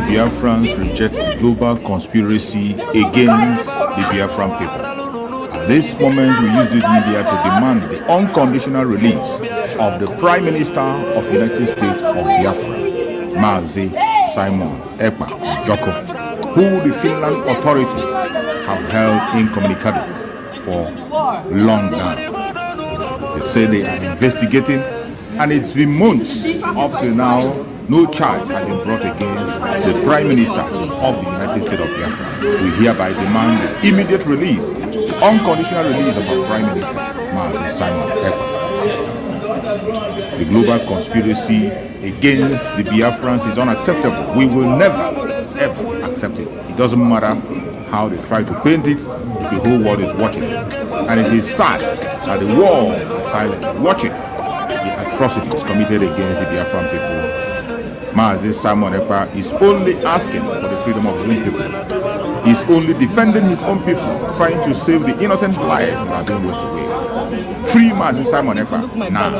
the Biafrans reject the global conspiracy against the Biafran people. At this moment, we use this media to demand the unconditional release of the Prime Minister of the United States of Biafra, Mazi Simon Ekpa Joko, who the Finland authority have held incommunicado for long now. They say they are investigating, and it's been months up till now. No charge has been brought against the Prime Minister of the United States of Biafra. We hereby demand the immediate release, the unconditional release of our Prime Minister, Mazi Simon Ekpa. The global conspiracy against the Biafrans is unacceptable. We will never, ever accept it. It doesn't matter how they try to paint it, the whole world is watching. And it is sad that the world is silent, watching the atrocities committed against the Biafran people. Mazi Simon Ekpa is only asking for the freedom of his own people. He's only defending his own people, trying to save the innocent lives that are being wasted away. Free Mazi Simon Ekpa now.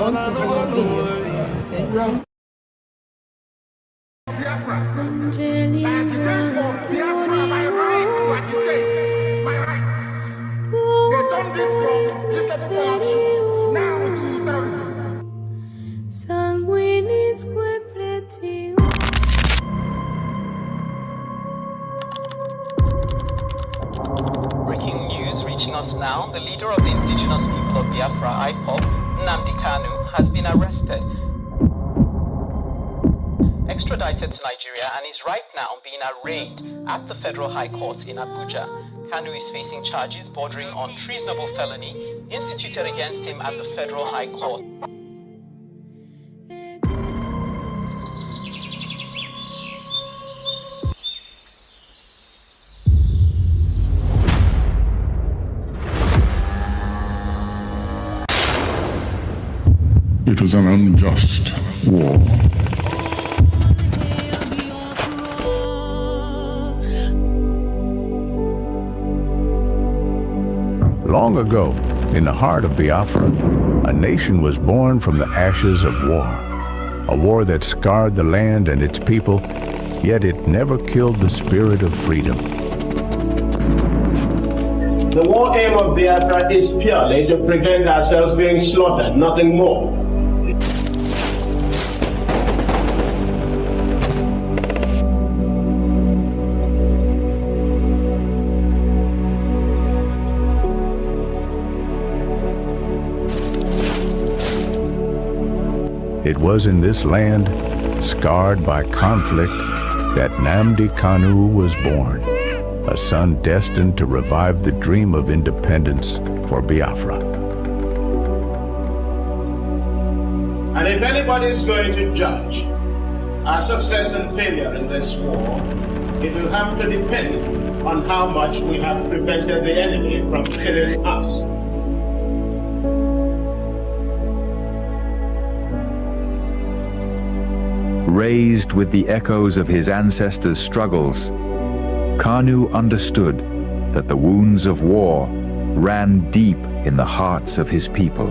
Breaking news reaching us now, the leader of the indigenous people of Biafra, Igbos, Nnamdi Kanu, has been arrested, extradited to Nigeria, and is right now being arraigned at the Federal High Court in Abuja. Kanu is facing charges bordering on treasonable felony instituted against him at the Federal High Court. It was an unjust war. Long ago, in the heart of Biafra, a nation was born from the ashes of war. A war that scarred the land and its people, yet it never killed the spirit of freedom. The war aim of Biafra is purely to prevent ourselves being slaughtered, nothing more. It was in this land, scarred by conflict, that Nnamdi Kanu was born, a son destined to revive the dream of independence for Biafra. And if anybody is going to judge our success and failure in this war, it will have to depend on how much we have prevented the enemy from killing us. Raised with the echoes of his ancestors' struggles, Kanu understood that the wounds of war ran deep in the hearts of his people.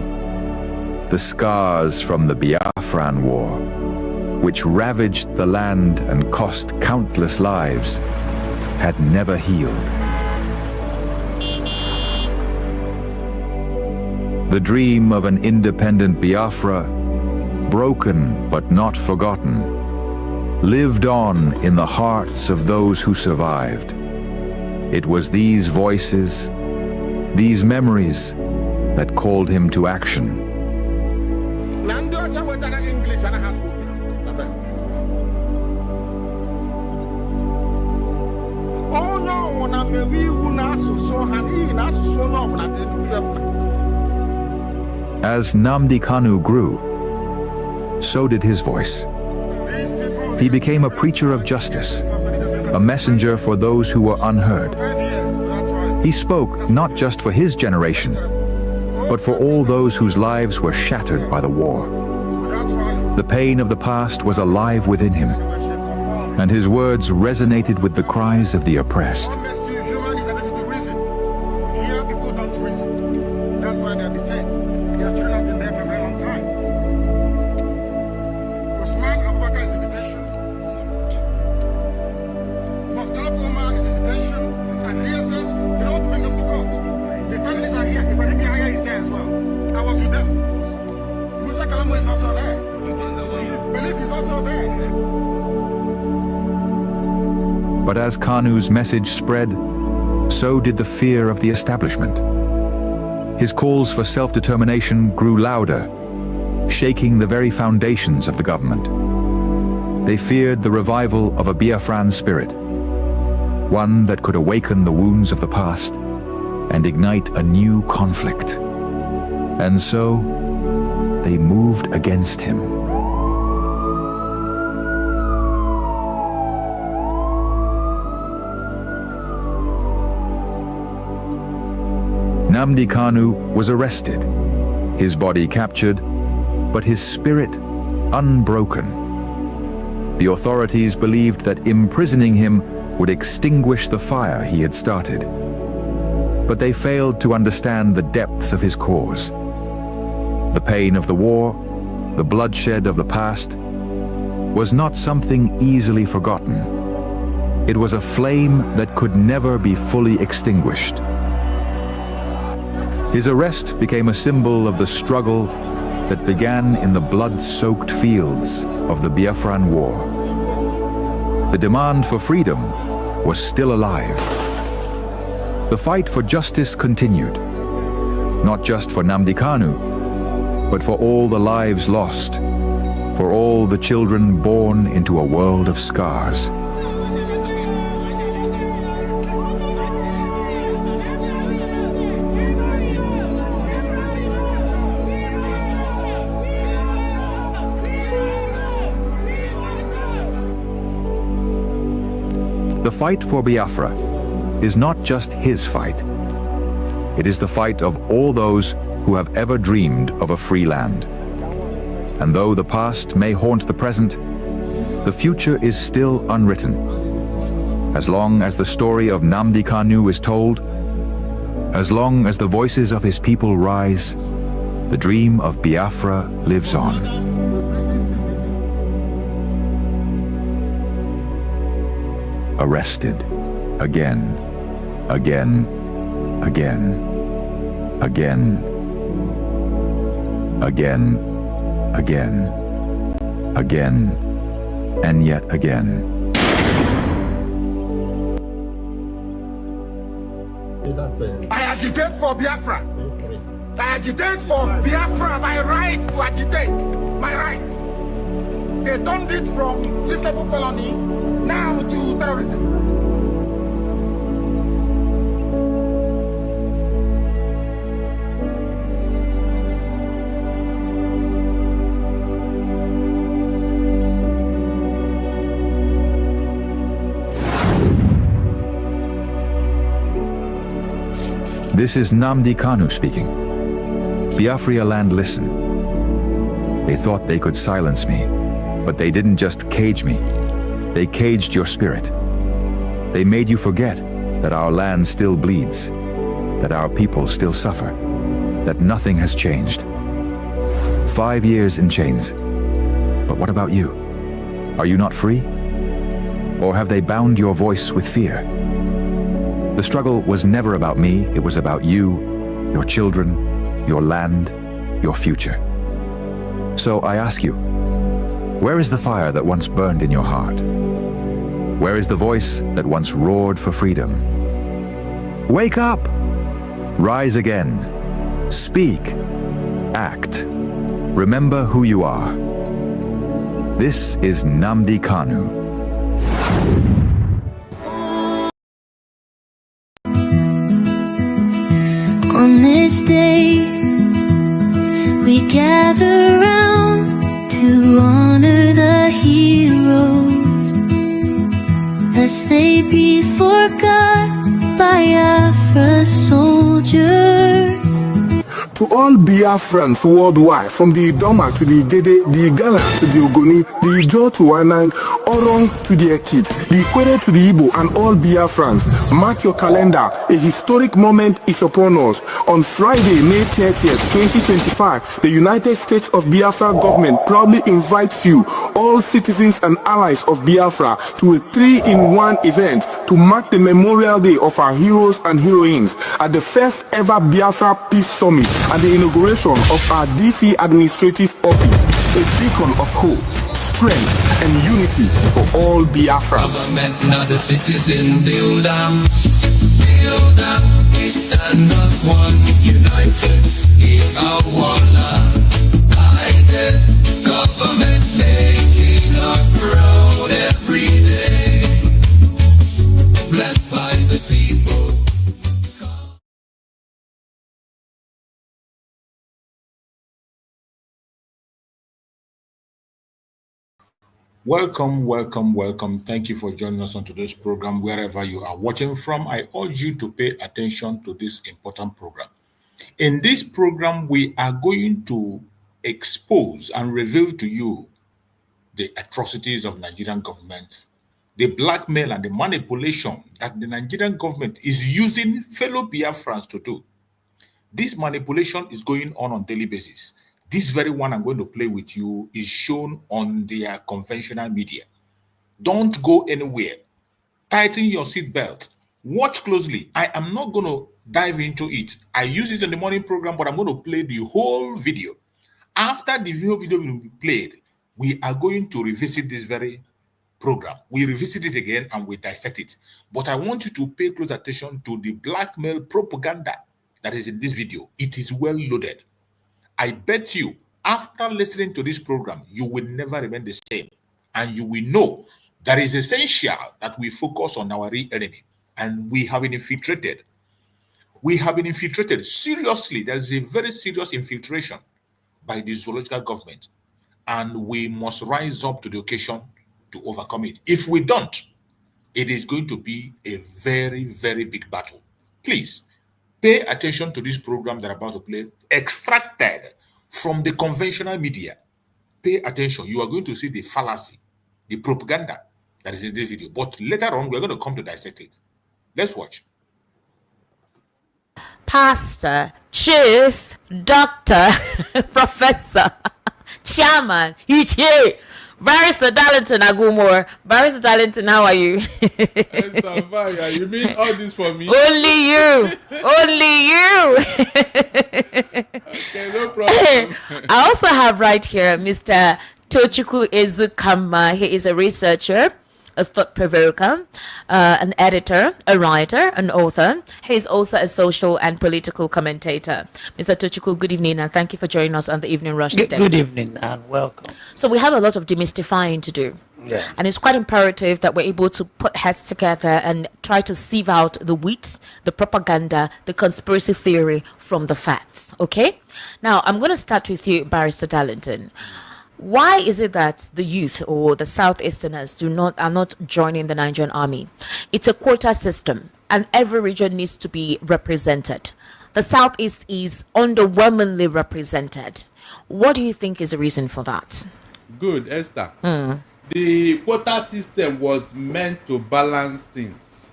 The scars from the Biafran War, which ravaged the land and cost countless lives, had never healed. The dream of an independent Biafra, broken but not forgotten, lived on in the hearts of those who survived. It was these voices, these memories, that called him to action. As Nnamdi Kanu grew, so did his voice. He became a preacher of justice, a messenger for those who were unheard. He spoke not just for his generation, but for all those whose lives were shattered by the war. The pain of the past was alive within him, and his words resonated with the cries of the oppressed. language is also there. Belief is also there. But as Kanu's message spread, so did the fear of the establishment. His calls for self-determination grew louder, shaking the very foundations of the government. They feared the revival of a Biafran spirit, one that could awaken the wounds of the past and ignite a new conflict. And so, they moved against him. Nnamdi Kanu was arrested, his body captured, but his spirit unbroken. The authorities believed that imprisoning him would extinguish the fire he had started. But they failed to understand the depths of his cause. The pain of the war, the bloodshed of the past, was not something easily forgotten. It was a flame that could never be fully extinguished. His arrest became a symbol of the struggle that began in the blood-soaked fields of the Biafran War. The demand for freedom was still alive. The fight for justice continued, not just for Nnamdi Kanu, but for all the lives lost, for all the children born into a world of scars. The fight for Biafra is not just his fight. It is the fight of all those who have ever dreamed of a free land. And though the past may haunt the present, the future is still unwritten. As long as the story of Nnamdi Kanu is told, as long as the voices of his people rise, the dream of Biafra lives on. Arrested again, again, again, again, again, again, again, and yet again. I agitate for Biafra. I agitate for Biafra, my right to agitate, my right. They turned it from treasonable felony now to terrorism. This is Nnamdi Kanu speaking. Biafra land, listen. They thought they could silence me, but they didn't just cage me. They caged your spirit. They made you forget that our land still bleeds, that our people still suffer, that nothing has changed. 5 years in chains. But what about you? Are you not free? Or have they bound your voice with fear? The struggle was never about me, it was about you, your children, your land, your future. So I ask you, where is the fire that once burned in your heart? Where is the voice that once roared for freedom? Wake up! Rise again. Speak. Act. Remember who you are. This is Nnamdi Kanu. On this day, we gather round to honor the heroes, lest they be forgot by Biafra's soldiers. To all Biafrans worldwide, from the Idoma to the Igede, the Igala to the Ogoni, the Ijo to Anang, Orong to the Ekit, the Ikwere to the Igbo, and all Biafrans, mark your calendar. A historic moment is upon us. On Friday, May 30th, 2025, the United States of Biafra government proudly invites you, all citizens and allies of Biafra, to a 3-in-1 event to mark the Memorial Day of our heroes and heroines at the first ever Biafra Peace Summit and the inauguration of our DC administrative office, a beacon of hope, strength, and unity for all Biafrans. Government, not the citizen, build up, we stand up one, united, in our land. Guided, government making us proud every day. Blessed by the people. Welcome. Thank you for joining us on today's program. Wherever you are watching from, I urge you to pay attention to this important program. In this program, we are going to expose and reveal to you the atrocities of Nigerian government, the blackmail and the manipulation that the Nigerian government is using fellow Biafrans to do. This manipulation is going on daily basis. This very one I'm going to play with you is shown on their conventional media. Don't go anywhere. Tighten your seatbelt. Watch closely. I am not going to dive into it. I use it in the morning program, but I'm going to play the whole video. After the whole video will be played, we are going to revisit this very program. We revisit it again and we dissect it. But I want you to pay close attention to the blackmail propaganda that is in this video. It is well loaded. I bet you, after listening to this program, you will never remain the same. And you will know that it is essential that we focus on our real enemy. And we have been infiltrated. Seriously, there is a very serious infiltration by the zoological government. And we must rise up to the occasion to overcome it. If we don't, it is going to be a very, very big battle. Please, pay attention to this program that I'm about to play, extracted from the conventional media. Pay attention. You are going to see the fallacy, the propaganda that is in this video. But later on, we're going to come to dissect it. Let's watch. Pastor, chief, doctor, professor, chairman, Ichie, Barrister Darlington Agumore. Barrister Darlington, how are you? You mean all this for me? Only you. Okay, no problem. I also have right here Mr. Tochukwu Ezukama. He is a researcher, a thought provoker, an editor, a writer, an author. He is also a social and political commentator. Mr. Tochukwu, good evening, and thank you for joining us on the Evening Rush today. Good evening and welcome. So we have a lot of demystifying to do. Yeah. And it's quite imperative that we're able to put heads together and try to sieve out the wheat, the propaganda, the conspiracy theory from the facts. Okay? Now, I'm going to start with you, Barrister Darlington. Why is it that the youth or the Southeasterners are not joining the Nigerian army? It's a quota system, and every region needs to be represented. The Southeast is underwhelmingly represented. What do you think is the reason for that? Good, Esther. The quota system was meant to balance things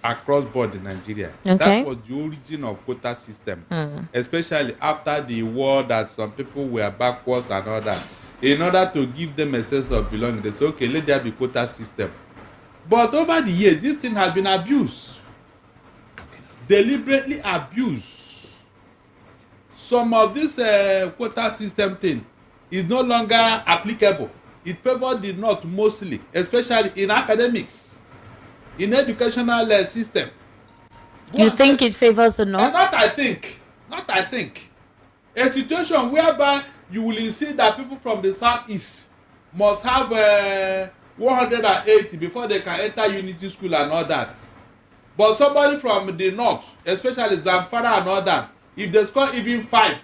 across board in Nigeria. Okay. That was the origin of quota system, especially after the war that some people were backwards and all that. In order to give them a sense of belonging, they say, okay, let there be quota system. But over the years, this thing has been abused. Deliberately abused. Some of this quota system thing is no longer applicable. It favored the North mostly, especially in academics, in educational system. You think it favors the North? Not I think. A situation whereby you will see that people from the Southeast must have 180 before they can enter Unity School and all that. But somebody from the North, especially Zamfara and all that, if they score even five,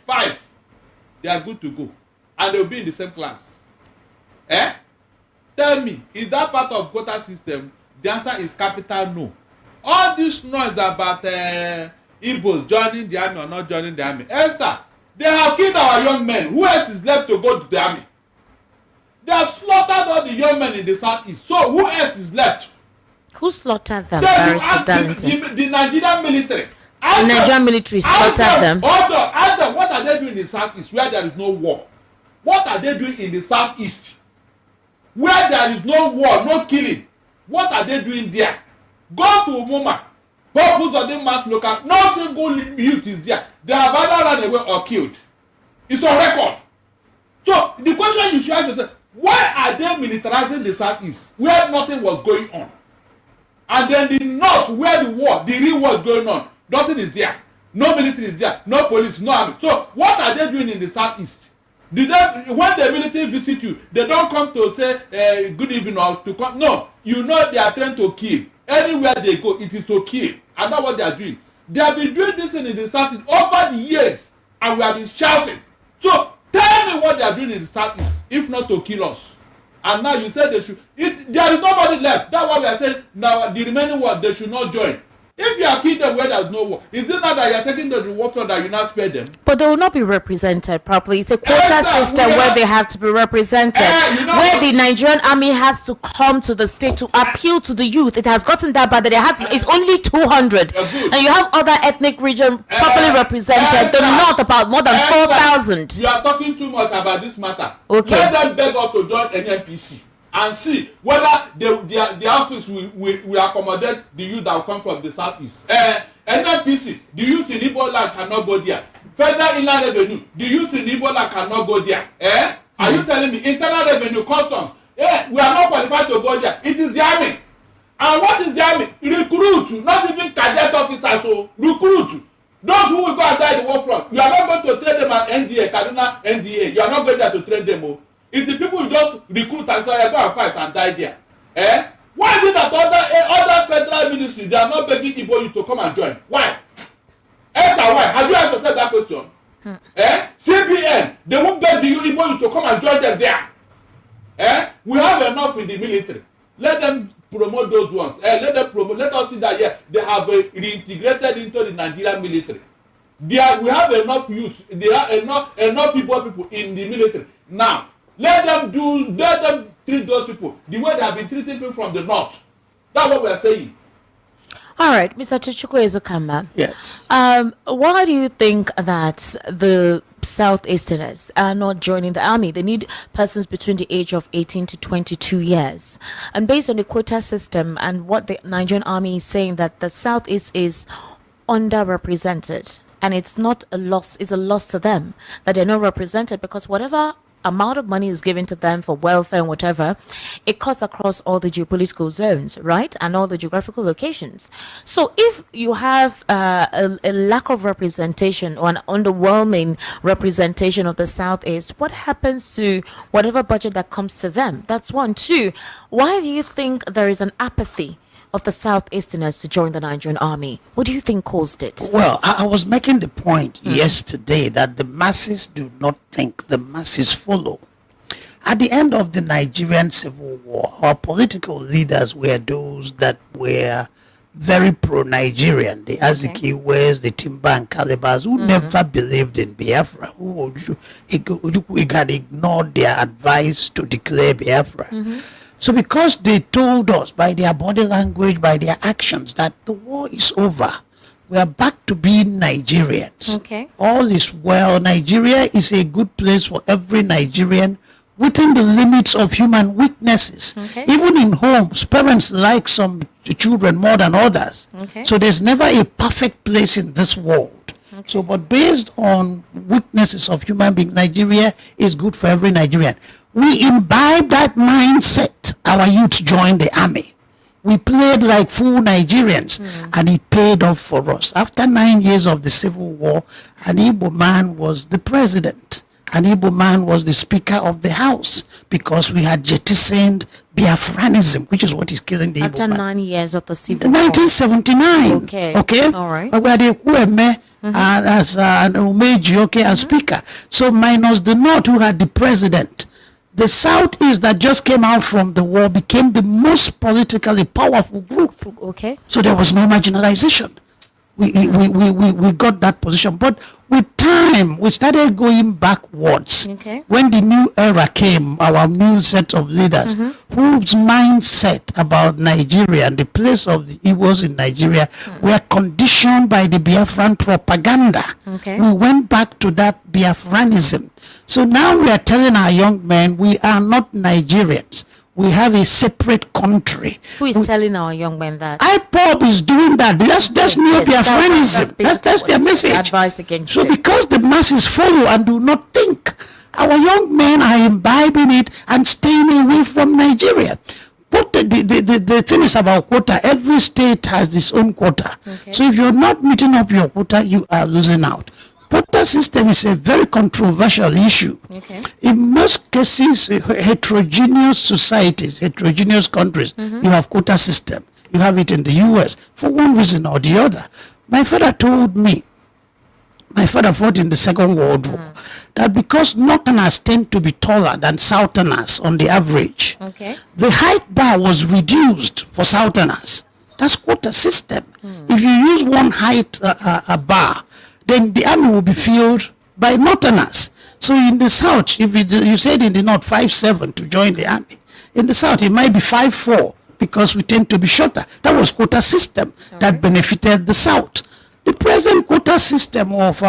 they are good to go. And they'll be in the same class. Tell me, is that part of quota system? The answer is capital no. All this noise about Igbos joining the army or not joining the army. Esther, they have killed our young men. Who else is left to go to the army? They have slaughtered all the young men in the Southeast. So who else is left? Who slaughtered them, Barrister Darlington? The Nigerian military. The Nigerian military slaughtered them. Ask them, what are they doing in the Southeast where there is no war? What are they doing in the Southeast where there is no war, no killing? What are they doing there? Go to Umuma. Hope of the mass local, no single youth is there. They have either run away or killed. It's on record. So the question you should ask yourself, why are they militarizing the southeast where nothing was going on? And then the north where the real war is going on, nothing is there. No military is there, no police, no army. So what are they doing in the southeast? When the military visit you, they don't come to say good evening or to come. No, you know they are trying to kill. Anywhere they go, it is to kill. And that's what they are doing. They have been doing this in the southeast over the years, and we have been shouting. So tell me what they are doing in the southeast, if not to kill us. And now you say they should. There is nobody left. That's why we are saying now the remaining one they should not join. If you are killing them where there is no war, is it not that you are taking the reward so that you not spare them? But they will not be represented properly. It's a quota system where they have to be represented. Where the Nigerian army has to come to the state to appeal to the youth. It has gotten that bad that they have to, it's only 200. And you have other ethnic regions properly represented. The north about more than 4,000. You are talking too much about this matter. Okay. Let them beg us to join NNPC. And see whether the office will accommodate the youth that will come from the southeast. NNPC, the youth in Igbo land cannot go there. Federal Inland Revenue, the youth in Igbo land cannot go there. Are you telling me Internal Revenue, Customs? We are not qualified to go there. It is the army. And what is the army? Recruit, not even cadet officers. So recruit. Those who will go and die the war front. You are not going to train them at NDA, Kaduna NDA. You are not going there to train them. It's the people who just recruit and say, go and fight and die there. Why is it that other federal ministries, they are not begging Igbo youth to come and join? Why? Esther, why? Have you asked yourself that question? CPN, they won't beg the Igbo youth to come and join them there. We have enough in the military. Let them promote those ones. Let us see that they have reintegrated into the Nigerian military. We have enough youth. There are enough people in the military. Now, let them treat those people the way they have been treating people from the north. That's what we are saying. All right, Mr. Chichukwu Ezukama. Yes. Why do you think that the Southeasterners are not joining the army? They need persons between the age of 18 to 22 years. And based on the quota system and what the Nigerian army is saying, that the Southeast is underrepresented. And it's not a loss, it's a loss to them that they're not represented, because whatever amount of money is given to them for welfare and whatever, it cuts across all the geopolitical zones, right? And all the geographical locations. So if you have a lack of representation or an underwhelming representation of the Southeast, what happens to whatever budget that comes to them? That's one. Two, why do you think there is an apathy of the Southeasterners to join the Nigerian army? What do you think caused it? Well, I was making the point yesterday that the masses do not think, the masses follow. At the end of the Nigerian Civil War, our political leaders were those that were very pro-Nigerian, the Azikiwes, the Timber and Calibers, who never believed in Biafra, who had ignored their advice to declare Biafra. So because they told us by their body language, by their actions, that the war is over, we are back to being Nigerians. Okay. All is well. Nigeria is a good place for every Nigerian within the limits of human weaknesses. Okay. Even in homes, parents like some children more than others. Okay. So there's never a perfect place in this world. Okay. So, but based on weaknesses of human beings, Nigeria is good for every Nigerian. We imbibe that mindset. Our youth joined the army. We played like full Nigerians, and it paid off for us. After 9 years of the Civil War, an Igbo man was the president. An Igbo man was the Speaker of the House, because we had jettisoned Biafranism, which is what is killing the Igbo man. After 9 years of the Civil War. 1979. Okay. All right. We had a Kweme as an Umeji, as Speaker. So minus the North, who had the president. The Southeast that just came out from the war became the most politically powerful group. Okay. So there was no marginalization. We got that position. But with time, we started going backwards. Okay. When the new era came, our new set of leaders, whose mindset about Nigeria and the place of the Igbos in Nigeria were conditioned by the Biafran propaganda. Okay. We went back to that Biafranism. So now we are telling our young men, we are not Nigerians. We have a separate country. Who is telling our young men that? IPOB is doing that. That's neo-Biafranism. That's their message. Advice against so because the masses follow and do not think, our young men are imbibing it and staying away from Nigeria. But the thing is about quota. Every state has its own quota. Okay. So if you're not meeting up your quota, you are losing out. Quota system is a very controversial issue. Okay. In most cases, heterogeneous societies, heterogeneous countries, you have quota system. You have it in the US for one reason or the other. My father told me, my father fought in the Second World War, that because Northerners tend to be taller than Southerners on the average, the height bar was reduced for Southerners. That's quota system. If you use one height bar, then the army will be filled by Northerners. So in the South, if you said in the North 5'7" to join the army, in the South it might be 5'4" because we tend to be shorter. That was quota system that benefited the South. The present quota system of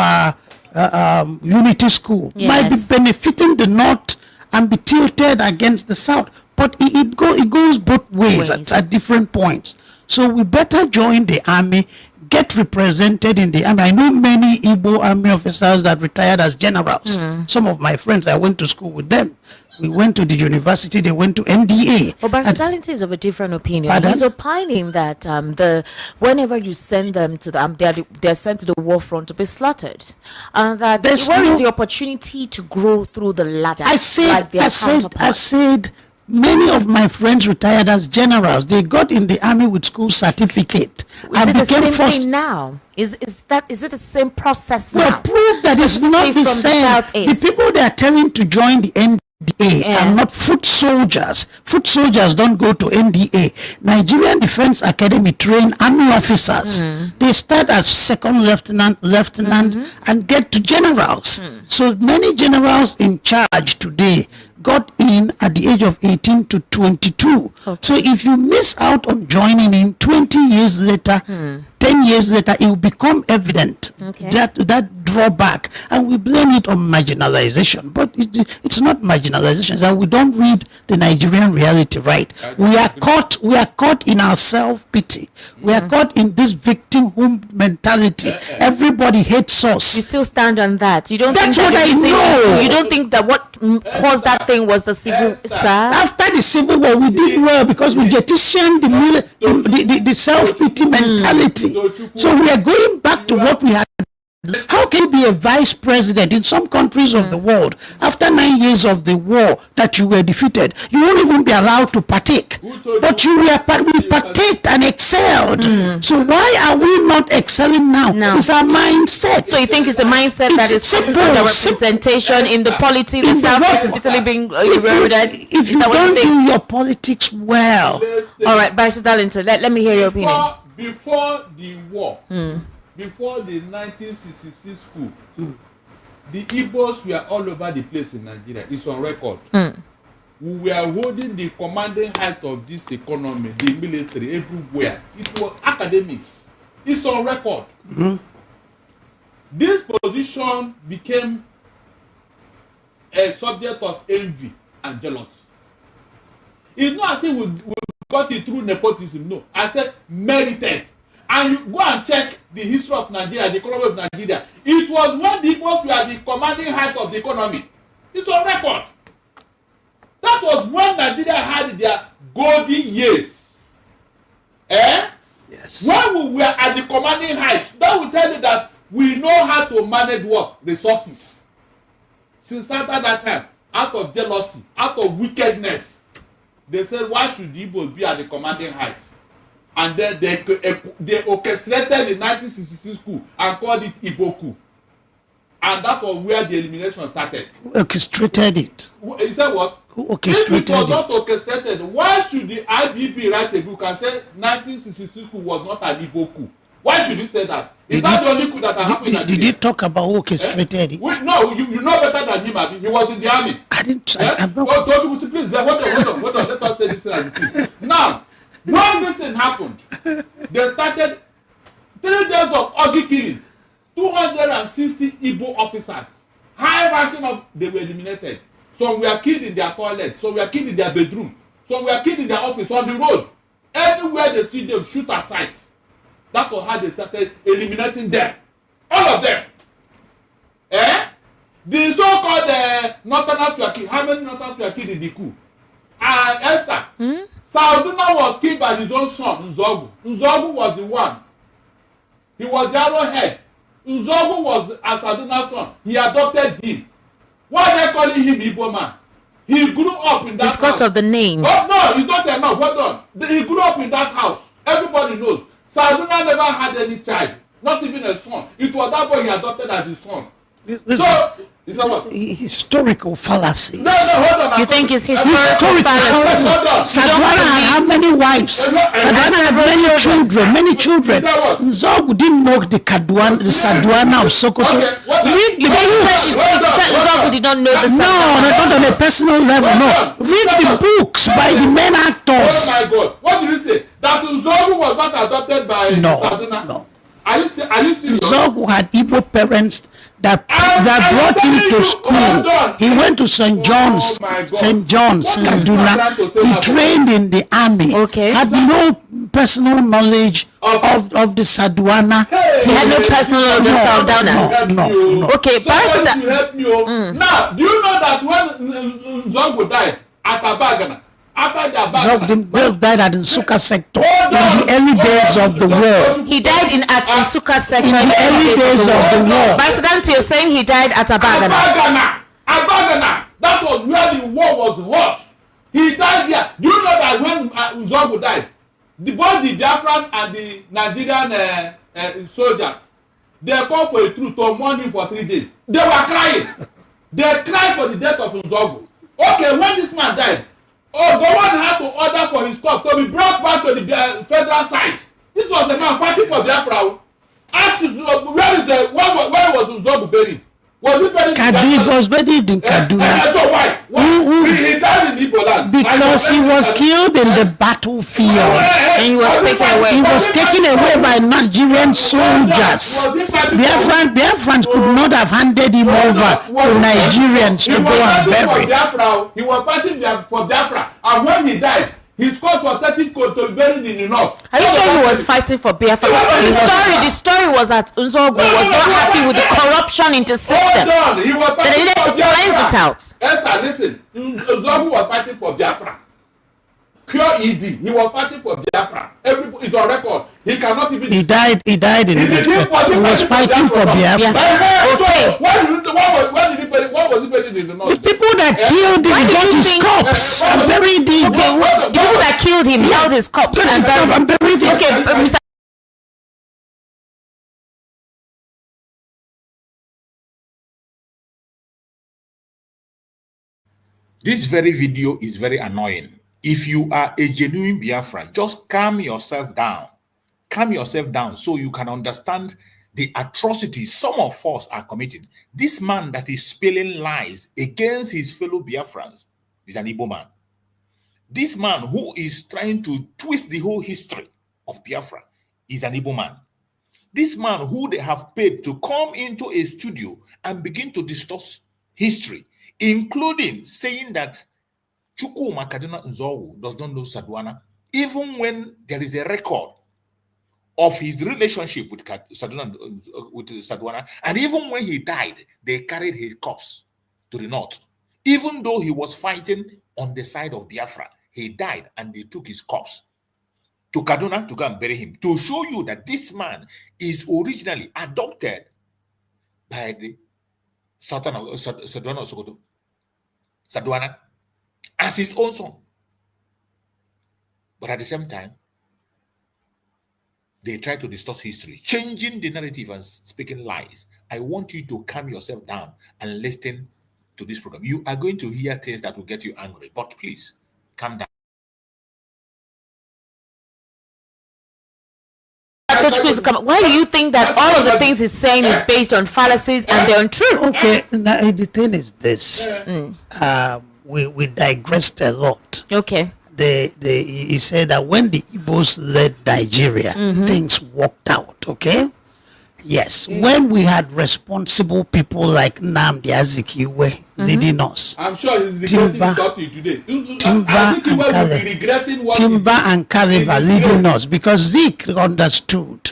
unity school might be benefiting the North and be tilted against the South, but it goes both ways at different points. So we better join the army, get represented in the army. I know many Igbo army officers that retired as generals. Some of my friends, I went to school with them. We went to the university, they went to NDA. Well, but Darlington is of a different opinion. Pardon? He's opining that whenever you send them to the they're sent to the war front to be slaughtered. And that where is the opportunity to grow through the ladder? I said many of my friends retired as generals. They got in the army with school certificate. Is it the same thing now? Is it the same process now? Well, prove that it's not the same. The people they are telling to join the NDA are not foot soldiers. Foot soldiers don't go to NDA. Nigerian Defense Academy train army officers. They start as second lieutenant, and get to generals. So many generals in charge today got in at the age of 18 to 22. So if you miss out on joining in 20 years later, 10 years later, it will become evident that drawback, and we blame it on marginalization. But it's not marginalization. It's that we don't read the Nigerian reality right. We are caught in our self-pity. We are caught in this victimhood mentality. Everybody hates us. You still stand on that. You don't. That's think what that I know. You don't think that what caused that thing was the civil war? After the civil war, we did well because we jettisoned the self-pity mentality. So we are going back to what we had. How can you be a vice president in some countries of the world after 9 years of the war that you were defeated? You won't even be allowed to partake. But we partaked and excelled. So why are we not excelling now? It's our mindset. So you think it's a mindset that is simple, the representation in the polity, the South is literally being eroded? If you don't do your politics well. All right, Barrister Darlington, let me hear your opinion. Before the war, before the 1966 coup, the Igbos were all over the place in Nigeria. It's on record. We were holding the commanding height of this economy, the military, everywhere. It was academics. It's on record. This position became a subject of envy and jealousy. It's not as if we got it through nepotism. No, I said merited. And you go and check the history of Nigeria, the economy of Nigeria. It was when the Igbos were the commanding height of the economy. It's on record. That was when Nigeria had their golden years. Yes. When we were at the commanding height, that will tell you that we know how to manage what? Resources. Since after that time, out of jealousy, out of wickedness, they said, why should the Igbos be at the commanding height? And then they orchestrated the 1966 coup and called it Igbo coup. And that was where the elimination started. Who orchestrated it? You said what? Who orchestrated it? If it was not orchestrated, why should the IBP write a book and say 1966 coup was not an Igbo coup? Why should you say that? Is that the only coup that happened in Nigeria? Did you talk about who orchestrated it? No, you know better than him, Abi. He was in the army. I didn't. I'm not. Oh, don't you please? Hold on. Let us say this as it is. Now, when this thing happened, they started 3 days of Ogi killing. 260 Igbo officers, high ranking of, they were eliminated. Some were killed in their toilet, some were killed in their bedroom. Some were killed in their office, on the road. Anywhere they see them, shoot aside. That was how they started eliminating them. All of them. The so-called Northerners were killed. How many Northerners were killed in the coup? Esther. Saduna was killed by his own son, Nzogu. Nzogu was the one. He was the arrowhead. Nzogu was Saduna's son. He adopted him. Why are they calling him Igbo man? He grew up in that house. Because of the name. Oh, no, it's not enough. Hold on. He grew up in that house. Everybody knows. Saduna never had any child. Not even a son. It was that boy he adopted as his son. So, is that what? Historical fallacies. No, hold on. You think it's historical fallacy? Sadwana had how many wives? Sadwana had many children. Nzogu didn't know the Sadwana of Sokoto. You think Nzogu did not know the Sadwana? No, not on a personal level. No. Read the books by the main actors. Oh my God. What did you say? That Nzogu was not adopted by Saduna? No. Are you serious? Nzogu had Igbo parents that brought him to school. He went to St. John's, Kaduna. He trained in the army. Had no personal knowledge of the Sadwana. He had no personal knowledge of Sadwana. No. Okay, Somebody should help me. Now, do you know that when Nzogu died at Abagana, after the Nzogu died at Nsuka sector in the early days of the war. He died in at Nsuka sector in the early days of the war. Barrister, you're saying he died at Abagana. Abagana. That was where the war was hot. He died there. Do you know that when Nzogu died, both the Biafran and the Nigerian soldiers, they called for a truce to mourn him for 3 days. They were crying. They cried for the death of Nzogu. Okay, when this man died, Gowon had to order for his corpse to be brought back to the federal side. This was the man fighting for Biafra. Ask where was Nzogu buried? Was he buried in Kaduna? He was buried in Kaduna. So why? He died in Igbo land. Because he was killed in the battlefield. And he was taken away. He was taken away by Nigerian soldiers. Biafrans could not have handed him over to Nigerians to go and bury. He was fighting for Biafra. And when he died, his corpse was taken to be buried in the north. Are you sure he was fighting for Biafra? The story was that Nzogu was not happy with the corruption in the system. Hold on. He was They needed to cleanse it out. Esther, listen. Nzogu was fighting for Biafra. Pure ED. He was fighting for Biafra. Everybody is on record. He cannot even. He died in Biafra. He was fighting for Biafra. Okay. What was he buried in the north? The people that killed him got his corpse and buried him. The people that killed him held his corpse and buried him. Okay, Mr. This very video is very annoying. If you are a genuine Biafran, just calm yourself down. Calm yourself down so you can understand the atrocities some of us are committing. This man that is spilling lies against his fellow Biafrans is an Igbo man. This man who is trying to twist the whole history of Biafra is an Igbo man. This man who they have paid to come into a studio and begin to discuss history, including saying that Chukwuma Kaduna Nzogu does not know Sadwana, even when there is a record of his relationship with Sadwana, and even when he died, they carried his corpse to the north. Even though he was fighting on the side of Biafra, he died and they took his corpse to Kaduna to go and bury him, to show you that this man is originally adopted by the Sultan of Sadwana of Sokoto, Sadwana, as his own son. But at the same time, they try to distort history, changing the narrative and speaking lies. I want you to calm yourself down and listen to this program. You are going to hear things that will get you angry, but please calm down. Why do you think that all of the things he's saying is based on fallacies and they're untrue? Okay, now the thing is this. We digressed a lot. Okay. He said that when the Igbos led Nigeria, things worked out, okay? Yes, when we had responsible people like Nnamdi Azikiwe leading us. I'm sure he's regretting his doctor today. Timber and Caliber leading us, because Zeke understood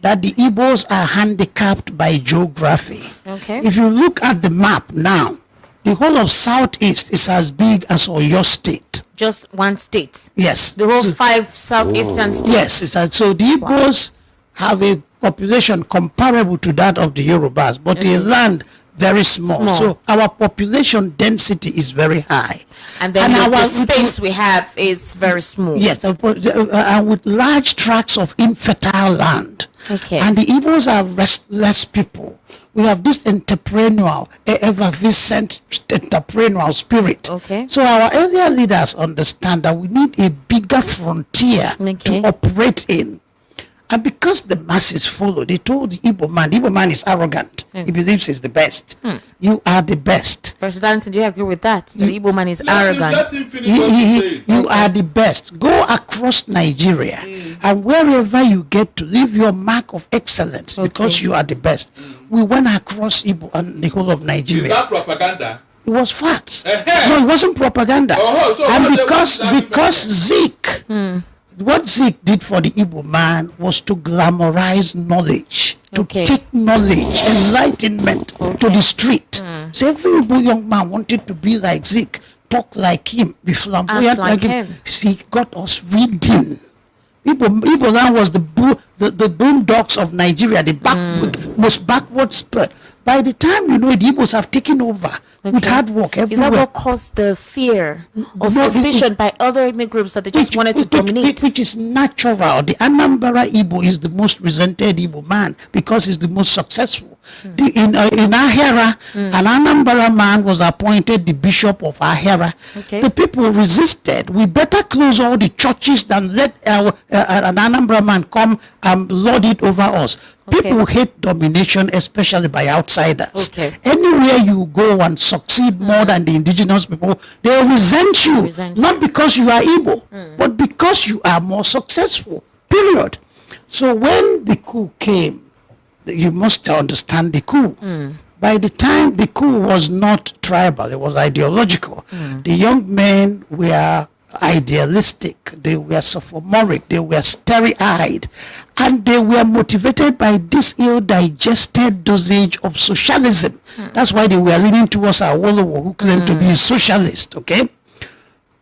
that the Igbos are handicapped by geography. Okay. If you look at the map now, the whole of Southeast is as big as Oyo State. Just one state. Yes. The whole 5 southeastern states. Yes, so the Igbos have a population comparable to that of the Yorubas, but a land very small. So our population density is very high. And then the space we have is very small. Yes, and with large tracts of infertile land. Okay. And the Igbos are restless people. We have this entrepreneurial, effervescent entrepreneurial spirit. Okay. So our earlier leaders understand that we need a bigger frontier to operate in. And because the masses follow, they told the Igbo man is arrogant. He believes he's the best. You are the best. President, do you agree with that? The Igbo man is arrogant. Let him finish what he's saying. You are the best. Go across Nigeria and wherever you get to leave your mark of excellence because you are the best. We went across Igbo and the whole of Nigeria. Is that propaganda? It was facts. No, it wasn't propaganda. And because Zeke... What Zeke did for the Igbo man was to glamorize knowledge, to take knowledge, enlightenment to the street. So every Igbo young man wanted to be like Zeke, talk like him, be flamboyant like him. He got us reading. Igbo land was the boondocks of Nigeria, the most backward spur. By the time the Igbos have taken over with hard work everywhere. Is that what caused the fear or suspicion by other ethnic groups that they just wanted to dominate? Which is natural. The Anambra Igbo is the most resented Igbo man because he's the most successful. In Ahera, an Anambra man was appointed the bishop of Ahera. The people resisted. We better close all the churches than let an Anambra man come and lord it over us. People hate domination, especially by outsiders. Anywhere you go and succeed more than the indigenous people, they will resent you. Not because you are Igbo, but because you are more successful. Period. So when the coup came, you must understand the coup. By the time the coup was not tribal, it was ideological. The young men were idealistic, they were sophomoric, they were starry-eyed, and they were motivated by this ill-digested dosage of socialism. That's why they were leaning towards Awolowo, who claimed to be a socialist,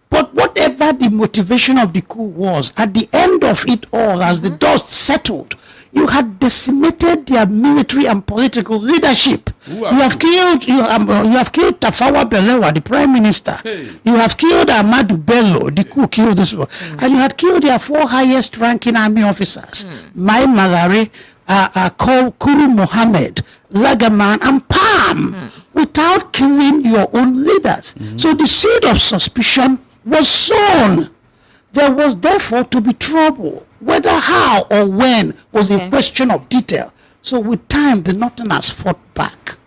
But whatever the motivation of the coup was, at the end of it all, as the dust settled, you had decimated their military and political leadership. You have killed Tafawa Balewa, the prime minister. You have killed Ahmadu Bello, the coup killed this one. And you had killed their 4 highest ranking army officers, Mai Malari, Kuru Mohammed, Lagaman, and Palm, without killing your own leaders. So the seed of suspicion was sown. There was therefore to be trouble. Whether how or when was a question of detail. So with time, the Northerners fought back.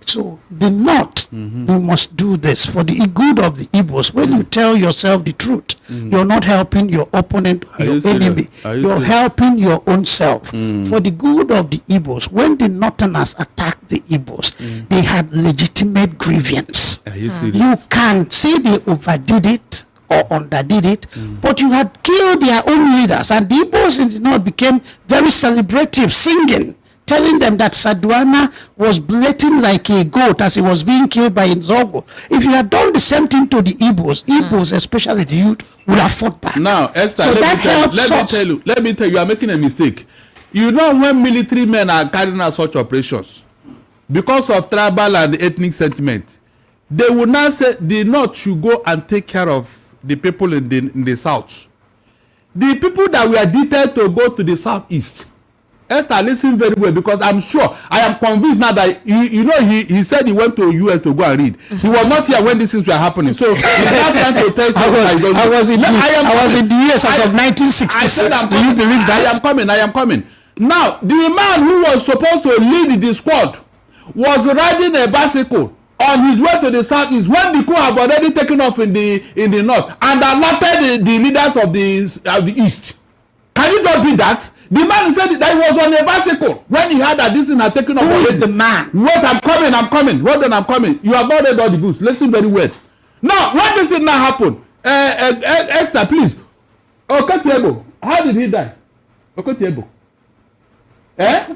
So the North, we must do this for the good of the Igbos. When you tell yourself the truth, you're not helping your opponent, your enemy. You're helping your own self. For the good of the Igbos, when the Northerners attacked the Igbos, they had legitimate grievance. You can say they overdid it or underdid it, but you had killed their own leaders, and the Igbos in the North became very celebrative, singing, telling them that Saduana was bleating like a goat as he was being killed by Nzogo. If you had done the same thing to the Igbos, especially the youth, would have fought back. Now, Esther, so let me tell you, you are making a mistake. You know, when military men are carrying out such operations, because of tribal and ethnic sentiment, they will now say the North should go and take care of the people in the South. The people that were detailed to go to the Southeast. Esther, listen very well, because I'm sure, I am convinced now that he said he went to US to go and read. He was not here when these things were happening. So he's not trying to tell you. I was in the US as of 1966. Do you believe that? I am coming. Now, the man who was supposed to lead the squad was riding a bicycle on his way to the Southeast when the coup have already taken off in the North and alerted the leaders of the East. Can you just be that? The man said that he was on a bicycle when he heard that this thing had taken off. Who is the man? Wait, I'm coming. Hold on, I'm coming. You have not read all the books. Listen very well. Now, when this thing now happened, extra, please. Oketiebo, how did he die? Oketiebo.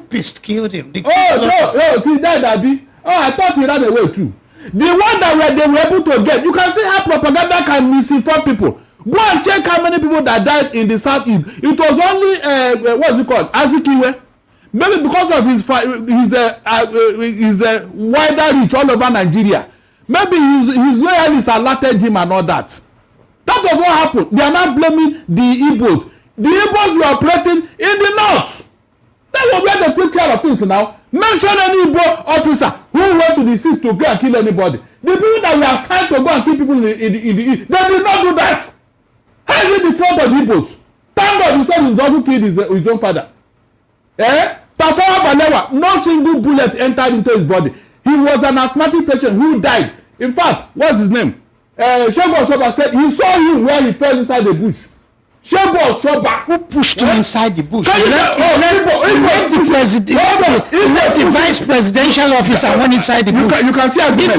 Pissed killed him. See that, Abi. Oh, I thought he ran away too. The one that they were able to get, you can see how propaganda can misinform people. Go and check how many people that died in the southeast. It was only what's it called, Azikiwe. Maybe because of his wider reach all over Nigeria. Maybe his loyalists alerted him and all that. That was what happened. They are not blaming the Igbos. The Igbos were operating in the north. That was where they take care of things now. Mention any Igbo officer who went to the sea to go and kill anybody. The people that were assigned to go and kill people in the east, they did not do that. How is it the fault of the Igbos? Thank God he said his dog who killed his own father. Tafawa Balewa, no single bullet entered into his body. He was an asthmatic patient who died. In fact, what's his name? Shebo Osoba said he saw him where he fell inside the bush. Shebo Osoba, who pushed him inside the bush? He left the vice presidential office and went inside the bush. You can see argument.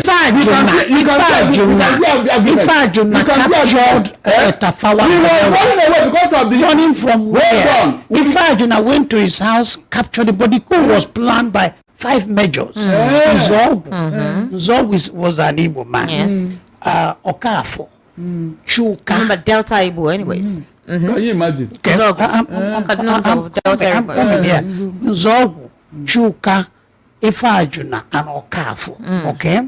Captured Tafawa. He was running away because of the running from where? Ifeanyi went to his house, captured the body. Coup was planned by 5 majors. Nzogu was an Igbo man. Yes. Okafo, Chuka. Remember Delta Igbo, anyways. Can you imagine? Nzogu, Chuka, Ifeanyi and Okafo. Okay,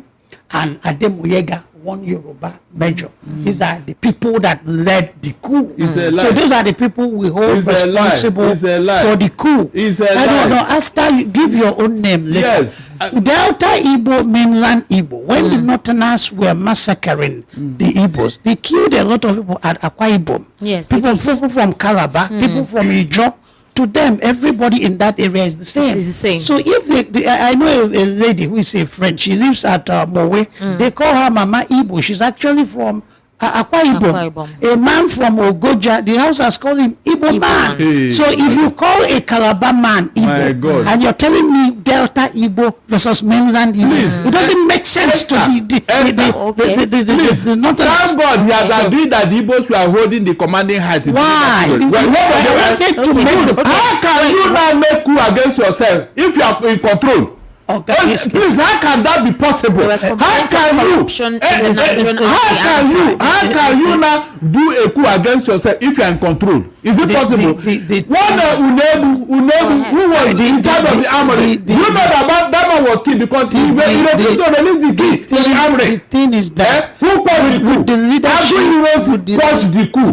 and Ademuyega, one Yoruba major. These are the people that led the coup. So those are the people we hold responsible for the coup. I don't know. After you give your own name later. Yes. Delta Igbo, mainland Igbo. When the Northerners were massacring the Igbos, they killed a lot of people at Akwa Ibom. Yes. People from Calabar, people from Ijo. To them, everybody in that area is the same. It's the same. So if I know a lady who is a friend, she lives at Mowe. They call her Mama Igbo. She's actually from Akwa Ibom. A man from Ogoja, the house has called him Igbo man. Hey. So if you call a Calabar man Igbo, and you're telling me Delta Igbo versus mainland Igbo, it doesn't make sense to the Northern. Thank God he has agreed that the Igbos were holding the commanding height. Why? How can you now make coup against yourself if you are in control? Please, how can that be possible? How can you now do a coup against yourself if you are in control? Is it possible? One Unebu, who was in charge of the armory, you know that man was killed because he refused to release the key to the armory. The thing is that who caused the coup? The leadership caused the coup.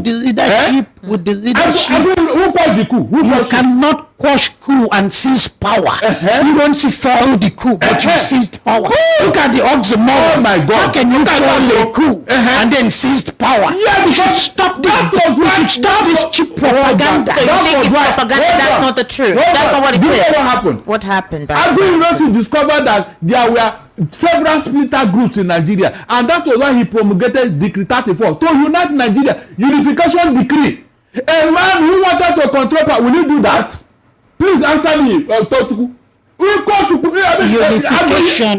With the leadership, who caused the coup? You cannot quash coup and seize power. You don't see follow the coup, but you seized power. Look at the oxymoron. Oh my God! How can you follow a coup and then seized power? Yeah, we should stop this. We should stop this cheap propaganda. So you think it's propaganda? That's not the truth. That's not what it is. What happened? What happened? Agri University discovered that there were several splinter groups in Nigeria, and that was why he promulgated Decree 34 to unite Nigeria. Unification decree. A man who wanted to control power, will you do that? Please answer me, Tochukwu.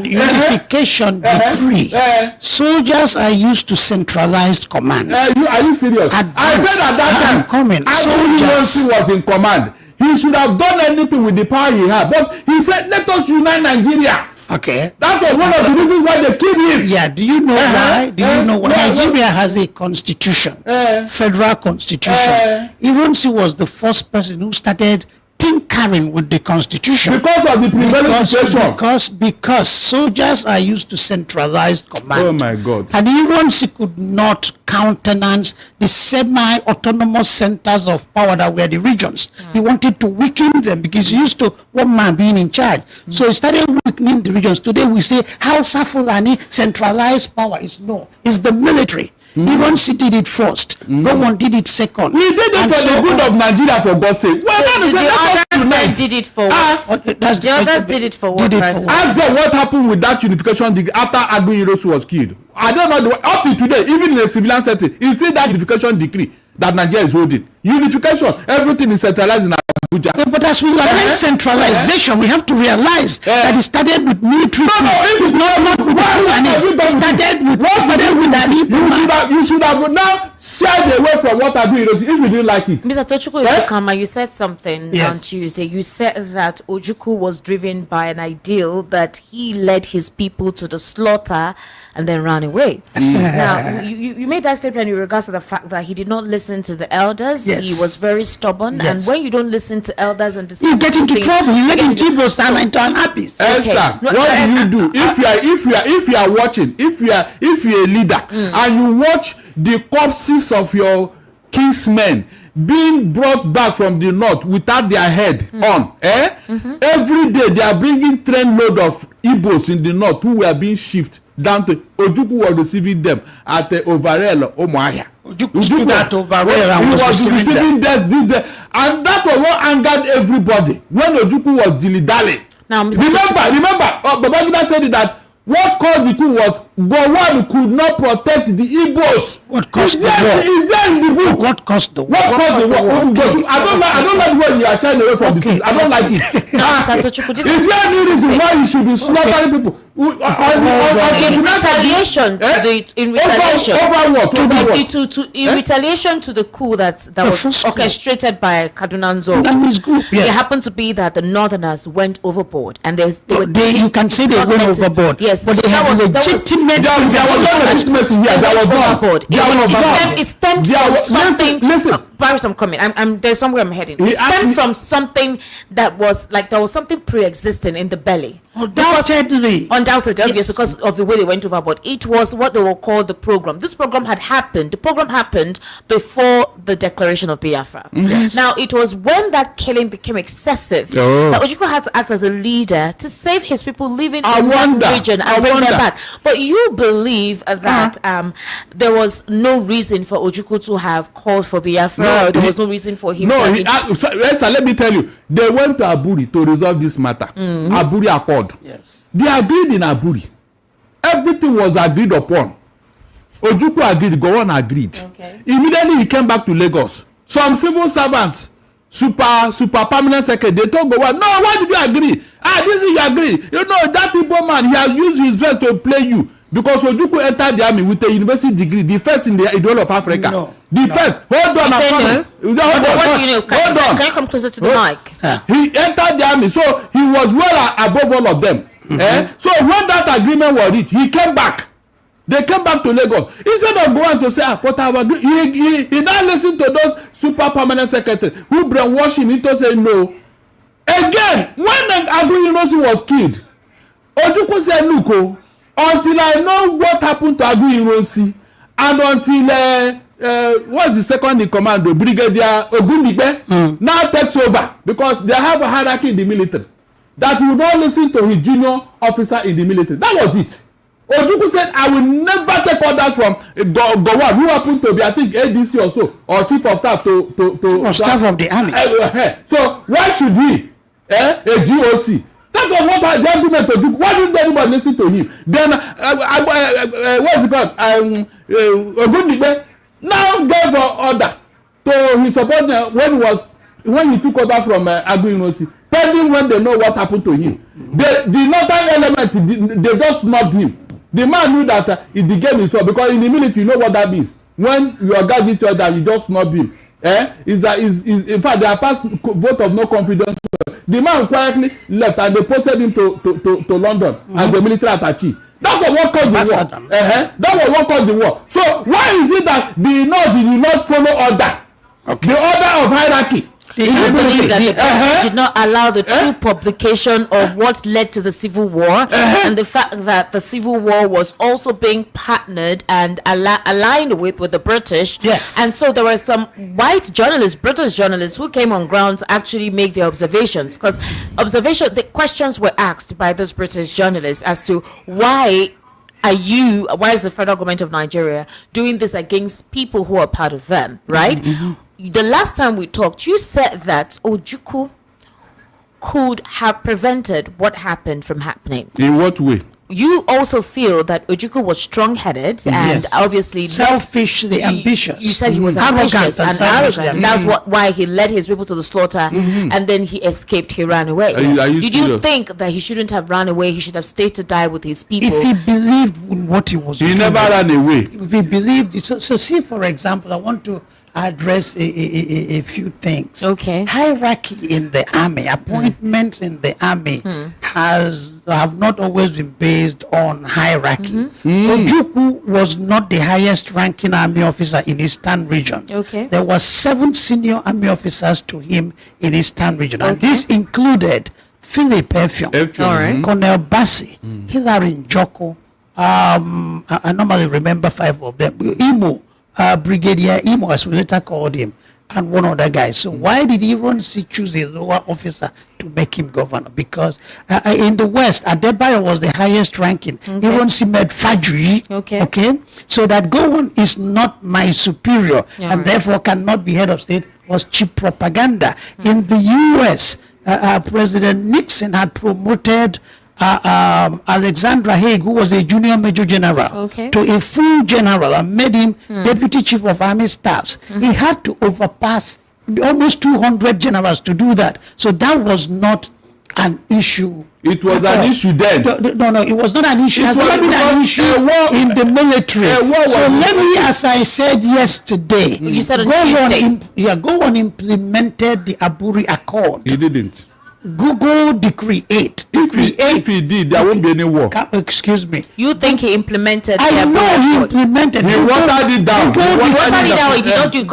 Unification decree. Soldiers are used to centralized command. Are you serious? I said at that time, Soldiers was in command. He should have done anything with the power he had, but he said, "Let us unite Nigeria." Okay. That was one of the reasons why they killed him. Yeah. Do you know why? Do you know why? Nigeria has a constitution, federal constitution. Ironsi was the first person who started tinkering with the constitution because of the prevailing situation. Because soldiers are used to centralized command. Oh my God! And Ironsi could not countenance the semi-autonomous centers of power that were the regions. He wanted to weaken them because he used to one man being in charge. So he started weakening the regions. Today we say Hausa Fulani centralized power is no. It's the military. Ironsi did it first. Gowon did it second. We did it for the good of Nigeria, for God's sake. Well, that is the others did it for what? The others did it for what? Ask them what happened with that unification degree after Agui Ironsi was killed. I don't know. Up to today, even in a civilian setting, it's still that unification decree that Nigeria is holding. Unification, everything is centralized in Abuja. But as we lament centralization, we have to realize that it started with military. It is not with you should have now shied away from what Agui Ironsi if you didn't like it. Mr. Tochukwu Ifukama, you said something on Tuesday. You said that Ojukwu was driven by an ideal that he led his people to the slaughter and then ran away. Now, you made that statement in regards to the fact that he did not listen to the elders. He was very stubborn, and when you don't listen to elders and you get into trouble. You get into Igbos and into an abyss. Esther, what do you do if you are watching? If you are a leader and you watch the corpses of your kinsmen being brought back from the north without their head on, every day they are bringing train load of Igbos in the north who were being shipped down to Ojukwu was receiving them at the Overell Omoahia. Ojukwu stood at Overell and he was receiving them. And that was what angered everybody when Ojukwu was dilly-dallying. Now, remember, Babangida said that what caused the coup was Gowon could not protect the Igbos. What caused the war? Is there in the book? What caused the war? What caused the war? Okay. I don't like the way you are shying away from the truth. I don't like it. Is there any reason why you should be slaughtering people? In retaliation to the coup that was orchestrated by Kaduna Nzo. It happened to be that the Northerners went overboard, and you can say they went overboard. Yes, but they have legitimate. There was no legitimacy here. There was overboard. It stemmed from something. Listen, Paris, I'm coming. There's somewhere I'm heading. It stemmed from something that was like there was something pre-existing in the belly. Undoubtedly, obviously, because of the way they went overboard. It was what they will call the program. This program had happened. The program happened before the declaration of Biafra. Yes. Now, it was when that killing became excessive that Ojukwu had to act as a leader to save his people living in that region and bring them back. But you believe that there was no reason for Ojukwu to have called for Biafra, or there was no reason for him to Esther, let me tell you, they went to Aburi to resolve this matter. Aburi Accord. Yes. They agreed in Aburi. Everything was agreed upon. Ojukwu agreed, Gowon agreed. Immediately he came back to Lagos. Some civil servants, super permanent secretary, they told Gowon, no, why did you agree? This is you agree. You know, that Igbo man, he has used his best to play you. Because Ojukwu entered the army with a university degree, the first in the whole of Africa. First. Hold on. Can you come closer to the mic? He entered the army, so he was well above all of them. So when that agreement was reached, he came back. They came back to Lagos. Instead of going to say, but I agree, he now listened to those super permanent secretaries who brainwashed him into saying no. Again, when Agui Ironsi was killed, Ojukwu said, look, until I know what happened to Agui Ironsi, and until what's the second in command, the Brigadier Ogundigbe now takes over, because they have a hierarchy in the military that you don't listen to his junior officer in the military. That was it. Ojukwu said, I will never take orders from Gowon, who happened to be, I think, ADC or so, or chief of staff to staff of the army. So why should he, a GOC? That was what the argument to do. Why didn't anybody listen to him? Then, what's it called? Ogundigbe now gave an order to his subordinate when he took over from Agui Ironsi, pending when they know what happened to him. The northern element, they just snubbed him. The man knew that the game is over, because in the military, you know what that means. When your guy gives you order, you just snub him. In fact, they are passed vote of no confidence. The man quietly left, and they posted him to London as a military attaché. That was what caused the war. That was what caused the war. So why is it that the North did not follow order? The order of hierarchy. Do you believe that the British did not allow the true publication of what led to the Civil War, and the fact that the Civil War was also being partnered and aligned with the British? Yes. And so there were some white journalists, British journalists, who came on ground to actually make their observations. Because the questions were asked by those British journalists as to why why is the federal government of Nigeria doing this against people who are part of them, right? The last time we talked, you said that Ojukwu could have prevented what happened from happening. In what way? You also feel that Ojukwu was strong-headed and obviously selfishly ambitious. You said he was ambitious and arrogant. That's why he led his people to the slaughter, and then he escaped. He ran away. Did you think that he shouldn't have run away? He should have stayed to die with his people. If he believed in what he was doing, he never ran away. If he believed, so see, for example, I want to address a few things. Okay. Hierarchy in the army, appointments in the army have not always been based on hierarchy. Ojukwu was not the highest ranking army officer in Eastern region. Okay. There were 7 senior army officers to him in Eastern region, and this included Philip Effiong, Colonel Bassi, Hilary Njoko. I normally remember 5 of them. Imo. Brigadier Imo, as we later called him, and one other guy. So why did Ironsi choose a lower officer to make him governor? Because in the West, Adebayo was the highest ranking. Ironsi made Fajri. Okay. So that Gowon is not my superior and therefore cannot be head of state was cheap propaganda. In the U.S., President Nixon had promoted Alexandra Haig, who was a junior major general, to a full general and made him deputy chief of army staffs. He had to overpass almost 200 generals to do that. So that was not an issue. It was an issue then. No, it was not an issue. It has never been an issue in the military. So let me, as I said yesterday, you said Gowon implemented the Aburi Accord. He didn't. Google Decree 8. If he did, there won't be any war. Excuse me. You think he implemented? I know he implemented. He watered it down. He did not do.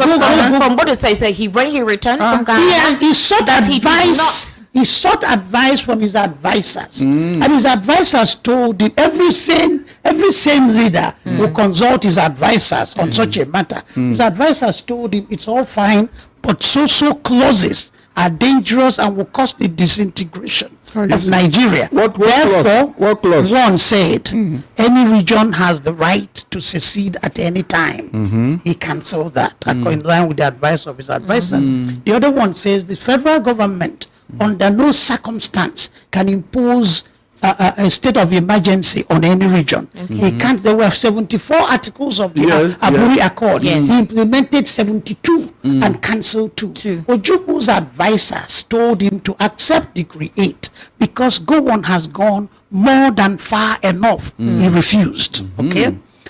From what it says, when he returned from Ghana, he sought advice. He sought advice from his advisors, and his advisors told him every sane leader will consult his advisors on such a matter. His advisors told him it's all fine, but so clauses are dangerous and will cause the disintegration of Nigeria. Therefore, one said any region has the right to secede at any time. He cancelled that in line with the advice of his advisor. The other one says the federal government under no circumstance can impose a state of emergency on any region. He can't. There were 74 articles of the Aburi Accord. He implemented 72 and cancelled 2. Ojukwu's advisors told him to accept Decree 8 because Gowon has gone more than far enough. He refused.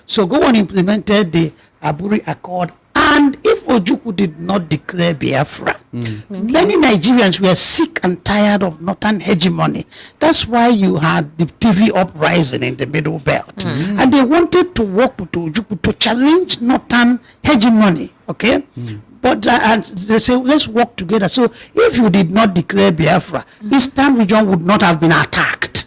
So Gowon implemented the Aburi Accord. And if Ojukwu did not declare Biafra, many Nigerians were sick and tired of northern hegemony. That's why you had the TV uprising in the Middle Belt. And they wanted to work with Ojukwu to challenge northern hegemony. But and they say, let's work together. So if you did not declare Biafra, Eastern region would not have been attacked.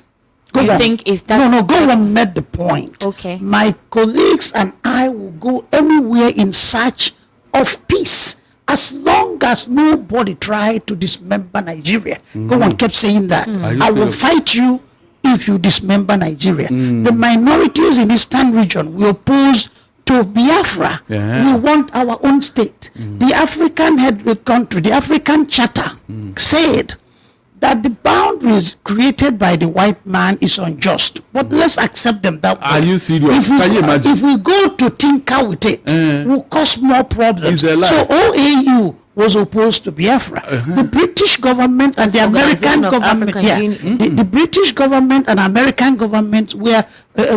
Think if that Gowon made the point. My colleagues and I will go anywhere in search of peace as long as nobody tried to dismember Nigeria. Gowon kept saying that. I will fight you if you dismember Nigeria. The minorities in Eastern region will oppose to Biafra. We want our own state. The African head country, the African Charter said that the boundaries created by the white man is unjust. But let's accept them that way. Are you serious? If we go to tinker with it, we'll cause more problems. So OAU was opposed to Biafra. The British government and the American government, the British government and American government were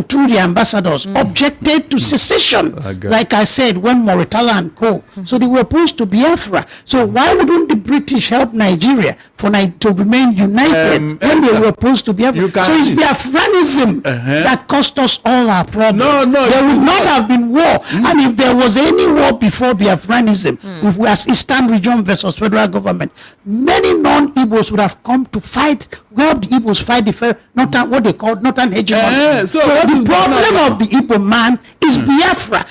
through the ambassadors objected to secession, like I said, when Moritala and co. So they were opposed to Biafra. So why wouldn't the British help Nigeria to remain united when they were opposed to Biafra? So it's Biafranism that cost us all our problems. There would not have been war. And if there was any war before Biafranism, if we as Eastern region versus federal government, many non-Igbos would have come to fight, help the Igbos fight the northern, what they call northern hegemony. So the problem of the Igbo man is Biafra.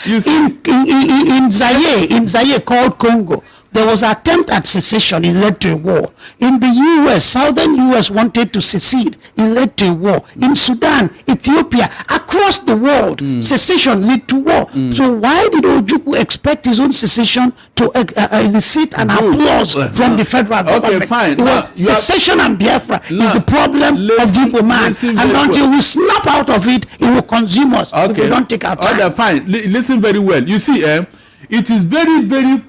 In Zaire called Congo, there was an attempt at secession. It led to a war. In the U.S., southern U.S. wanted to secede. It led to a war. In Sudan, Ethiopia, across the world, secession led to war. So why did Ojukwu expect his own secession to elicit an applause from the federal government? Okay, fine. It was secession and Biafra is the problem of the Igbo man. And until we snap out of it, it will consume us if we don't take our time. Okay, fine. Listen very well. You see, it is very, very...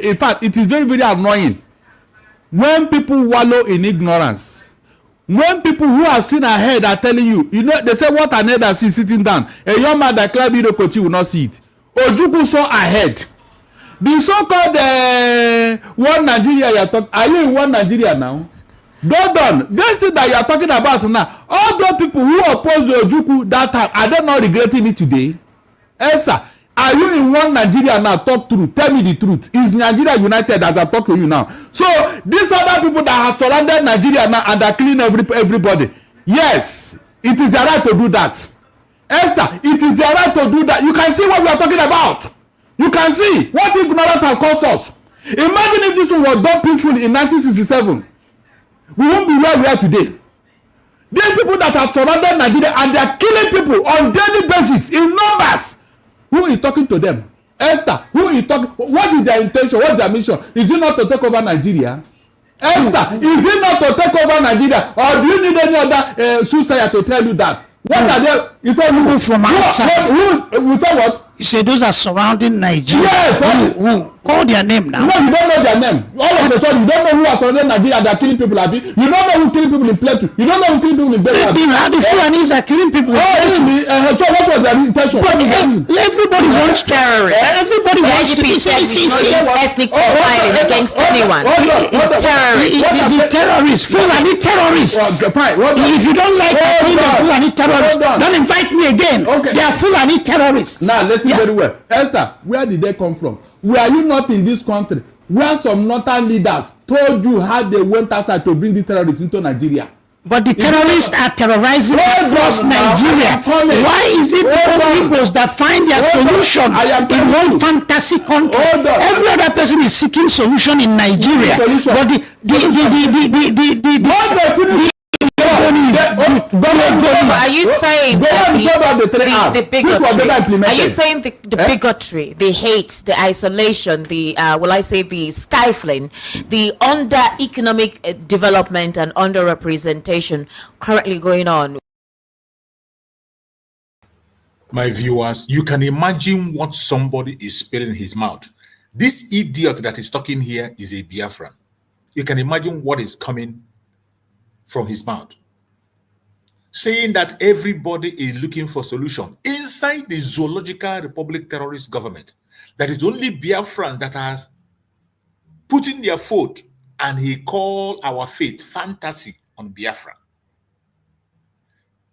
in fact, it is very, very annoying when people wallow in ignorance. When people who have seen ahead are telling you, they say what an elder sees sitting down. A young man that climbed Irokoti will not see it. Ojukwu saw ahead. The so-called one Nigeria you are talking, are you in one Nigeria now? Done. This thing that you are talking about now, all those people who opposed the Ojukwu that time, are they not regretting it today? Esther, are you in one Nigeria now? Talk truth. Tell me the truth. Is Nigeria united as I talk to you now? So these other people that have surrounded Nigeria now and are killing everybody. Yes, it is their right to do that. Esther, it is their right to do that. You can see what we are talking about. You can see what ignorance has cost us. Imagine if this one was done peacefully in 1967. We won't be where we are today. These people that have surrounded Nigeria and they are killing people on daily basis in numbers. Who is talking to them? Esther, who is talking? What is their intention? What is their mission? Is it not to take over Nigeria? Esther, is it not to take over Nigeria? Or do you need any other soothsayer to tell you that? What are they? You say who from outside? Who say what? You say those are surrounding Nigeria. Yes. Who? Call their name now. No, you don't know their name. All of a sudden, you don't know who are surrounding Nigeria. They are killing people. Abi. You don't know who killing people in Plateau. You don't know who killing people in Benue. The Fulanis are killing people. So what was their intention? Everybody wants terrorists. Everybody wants to be ethnic violence against anyone. Terrorists. The terrorists. Fulani terrorists. Fine. If you don't like the Fulani terrorists, don't invite me again. They are Fulani terrorists. Now listen very well. Esther, where did they come from? Were you not in this country where some northern leaders told you how they went outside to bring the terrorists into Nigeria? But the terrorists are terrorizing across Nigeria. Why is it the Igbos that find their solution in one fantasy country? Every other person is seeking solution in Nigeria. But are you saying the bigotry? Are you saying the bigotry, the hate, the isolation, the the stifling, the under economic development and under representation currently going on? My viewers, you can imagine what somebody is spilling in his mouth. This idiot that is talking here is a Biafran. You can imagine what is coming from his mouth, saying that everybody is looking for solution inside the Zoological Republic terrorist government. That is only Biafrans that has put in their foot, and he called our faith fantasy on Biafra.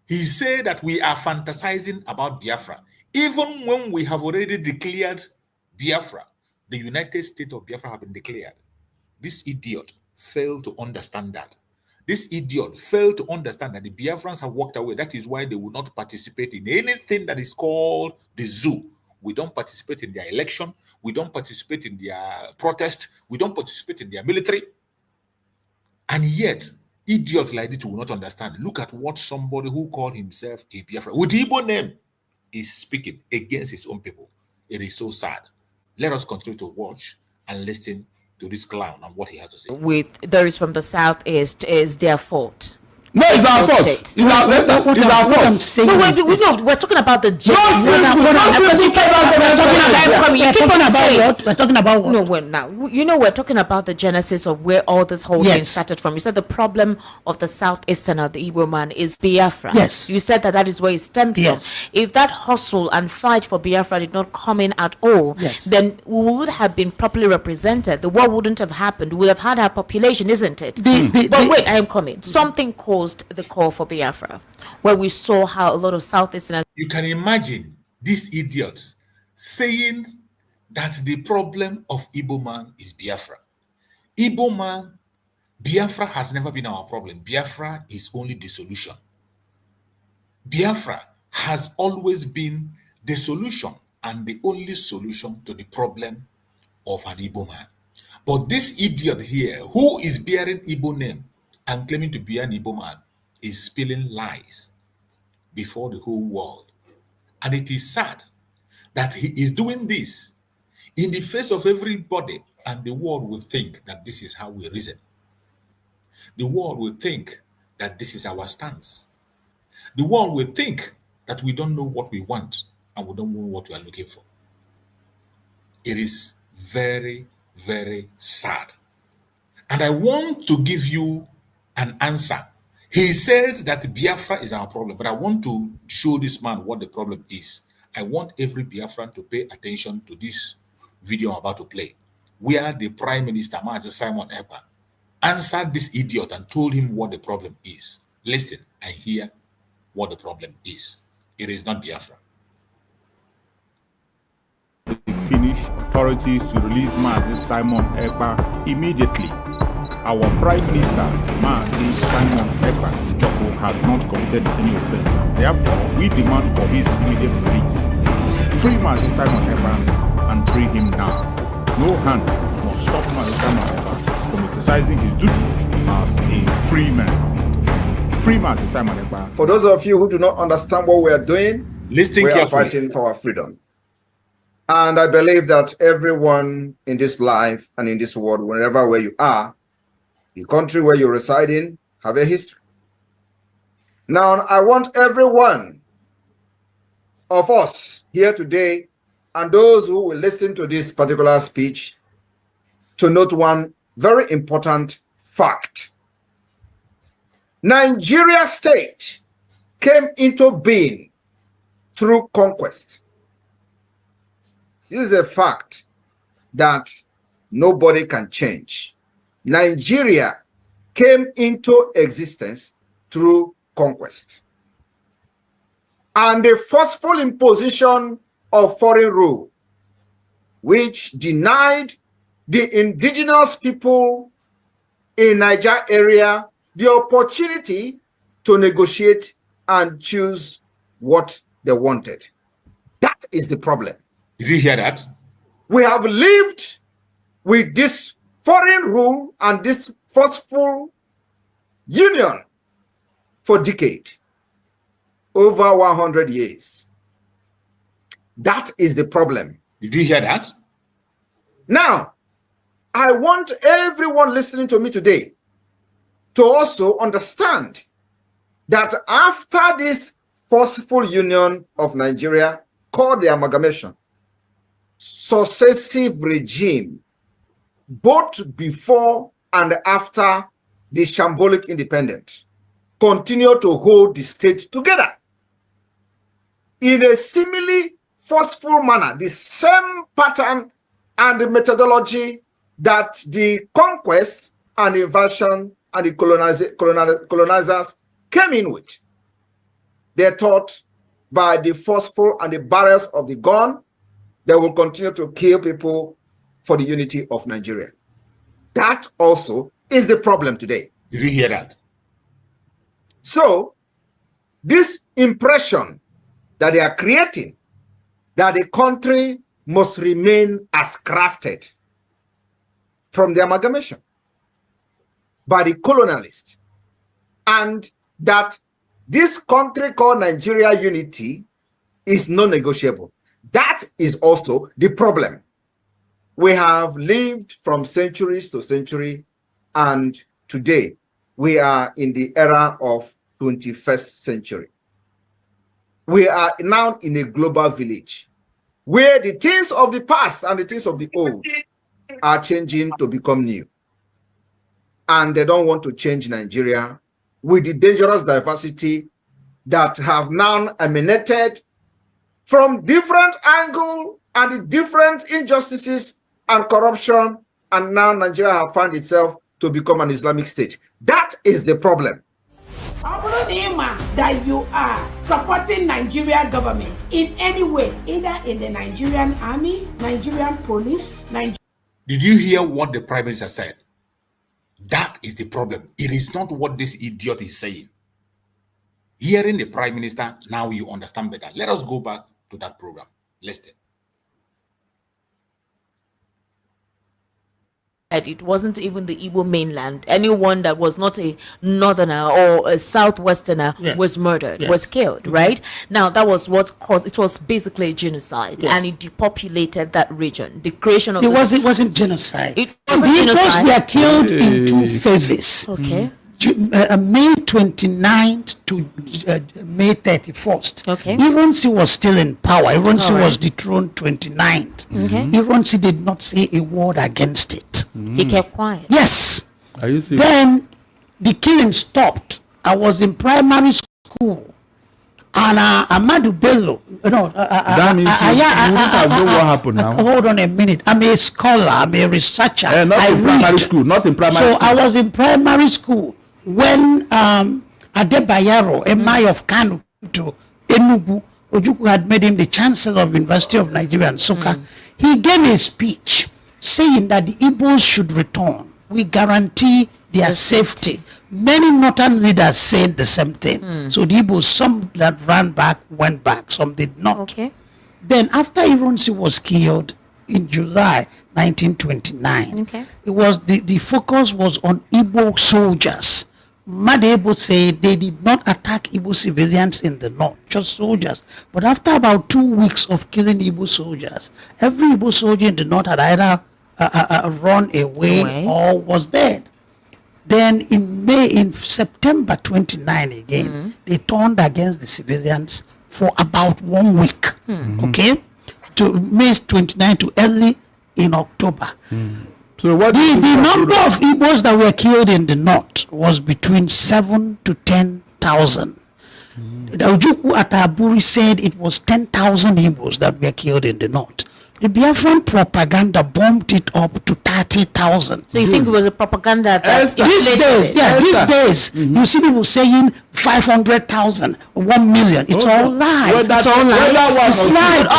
He said that we are fantasizing about Biafra, even when we have already declared Biafra. The United States of Biafra have been declared. This idiot failed to understand that. This idiot failed to understand that the Biafrans have walked away. That is why they will not participate in anything that is called the zoo. We don't participate in their election. We don't participate in their protest. We don't participate in their military. And yet, idiots like this will not understand. Look at what somebody who called himself a Biafra with the Igbo name is speaking against his own people. It is so sad. Let us continue to watch and listen to this clown and what he has to say. With those from the southeast is their fault. No, it's our fault. It's our fault. No, we're talking about the We're talking about what? No, we're talking about the genesis of where all this whole thing started from. You said the problem of the southeastern of the Igbo man is Biafra. Yes. You said that is where it stemmed from. If that hustle and fight for Biafra did not come in at all, then we would have been properly represented. The war wouldn't have happened. We would have had our population, isn't it? But wait, I am coming. Something caused the call for Biafra, where we saw how a lot of southeastern. You can imagine this idiot saying that the problem of Igbo man is Biafra. Igbo man, Biafra has never been our problem. Biafra is only the solution. Biafra has always been the solution and the only solution to the problem of an Igbo man. But this idiot here, who is bearing Igbo name and claiming to be an Igbo man, is spilling lies before the whole world. And it is sad that he is doing this in the face of everybody, and the world will think that this is how we reason. The world will think that this is our stance. The world will think that we don't know what we want and we don't know what we are looking for. It is very, very sad. And I want to give you an answer. He said that Biafra is our problem, but I want to show this man what the problem is. I want every Biafran to pay attention to this video I'm about to play, where the Prime Minister, Master Simon Ekpa, answered this idiot and told him what the problem is. Listen and hear what the problem is. It is not Biafra. Finnish authorities to release Master Simon Ekpa immediately. Our Prime Minister, Mazi Simon Ekpa Joko, has not committed any offense. Therefore, we demand for his immediate release. Free Mazi Simon Ekpa and free him now. No hand must stop Mazi Simon Ekpa from exercising his duty as a free man. Free Mazi Simon Ekpa. For those of you who do not understand what we are doing, listen we carefully. are fighting for our freedom. And I believe that everyone in this life and in this world, wherever where you are, the country where you reside in, have a history. Now, I want every one of us here today and those who will listen to this particular speech to note one very important fact. Nigeria state came into being through conquest. This is a fact that nobody can change. Nigeria came into existence through conquest. And the forceful imposition of foreign rule, which denied the indigenous people in Niger area the opportunity to negotiate and choose what they wanted. That is the problem. Did you hear that? We have lived with this foreign rule and this forceful union for decades, over 100 years. That is the problem. Did you hear that? Now, I want everyone listening to me today to also understand that after this forceful union of Nigeria called the amalgamation, successive regime, both before and after the shambolic independence, continue to hold the state together in a similarly forceful manner, the same pattern and the methodology that the conquest and invasion and the colonizers came in with. They're taught by the forceful and the barrels of the gun, they will continue to kill people for the unity of Nigeria. That also is the problem today. Did you hear that? So, this impression that they are creating, that the country must remain as crafted from the amalgamation by the colonialists, and that this country called Nigeria unity is non-negotiable. That is also the problem. We have lived from centuries to century, and today we are in the era of 21st century. We are now in a global village where the things of the past and the things of the old are changing to become new. And they don't want to change Nigeria with the dangerous diversity that have now emanated from different angles and the different injustices and corruption, and now Nigeria have found itself to become an Islamic state. That is the problem. that you are supporting Nigerian government in any way, either in the Nigerian army, Nigerian police, Did you hear what the Prime Minister said? That is the problem. It is not what this idiot is saying. Hearing the Prime Minister, now you understand better. Let us go back to that program. Listen. It wasn't even the Igbo mainland. Anyone that was not a northerner or a southwesterner was murdered, was killed, right? Now, that was what caused, it was basically a genocide, and it depopulated that region. The creation of it wasn't genocide. It wasn't Because genocide. we are killed in two phases. Okay. May 29th to May 31st. Okay. Ironsi was still in power. Ironsi was dethroned 29th. Okay. Ironsi did not say a word against it. He kept quiet. Yes. Are you serious? Then the killing stopped. I was in primary school. And Amadu Bello, that means you wouldn't have known what happened now. Hold on a minute. I'm a scholar. I'm a researcher. Not in primary school. Not in primary school. So I was in primary school when Adebayaro, Emir of Kano to Enugu, Ojukwu had made him the Chancellor of University of Nigeria and Nsukka. He gave a speech saying that the Igbos should return. We guarantee their safety. Many northern leaders said the same thing. So the Igbos, some that ran back, went back, some did not. Okay. Then after Ironsi was killed in July 1929, it was the focus was on Igbo soldiers. Madebo said they did not attack Igbo civilians in the north, just soldiers. But after about 2 weeks of killing Igbo soldiers, every Igbo soldier in the north had either run away or was dead. Then in September 29 again, they turned against the civilians for about 1 week. Okay, to May 29 to early in October. So what the number of Igbos that were killed in the north was between 7,000 to 10,000. Ojukwu Ataburi said it was 10,000 Igbos that were killed in the north. The Biafran propaganda bumped it up to 30,000. So you think it was a propaganda that these days, you see people saying 500,000, 1 million. It's all lies. It's all lies. It's lies.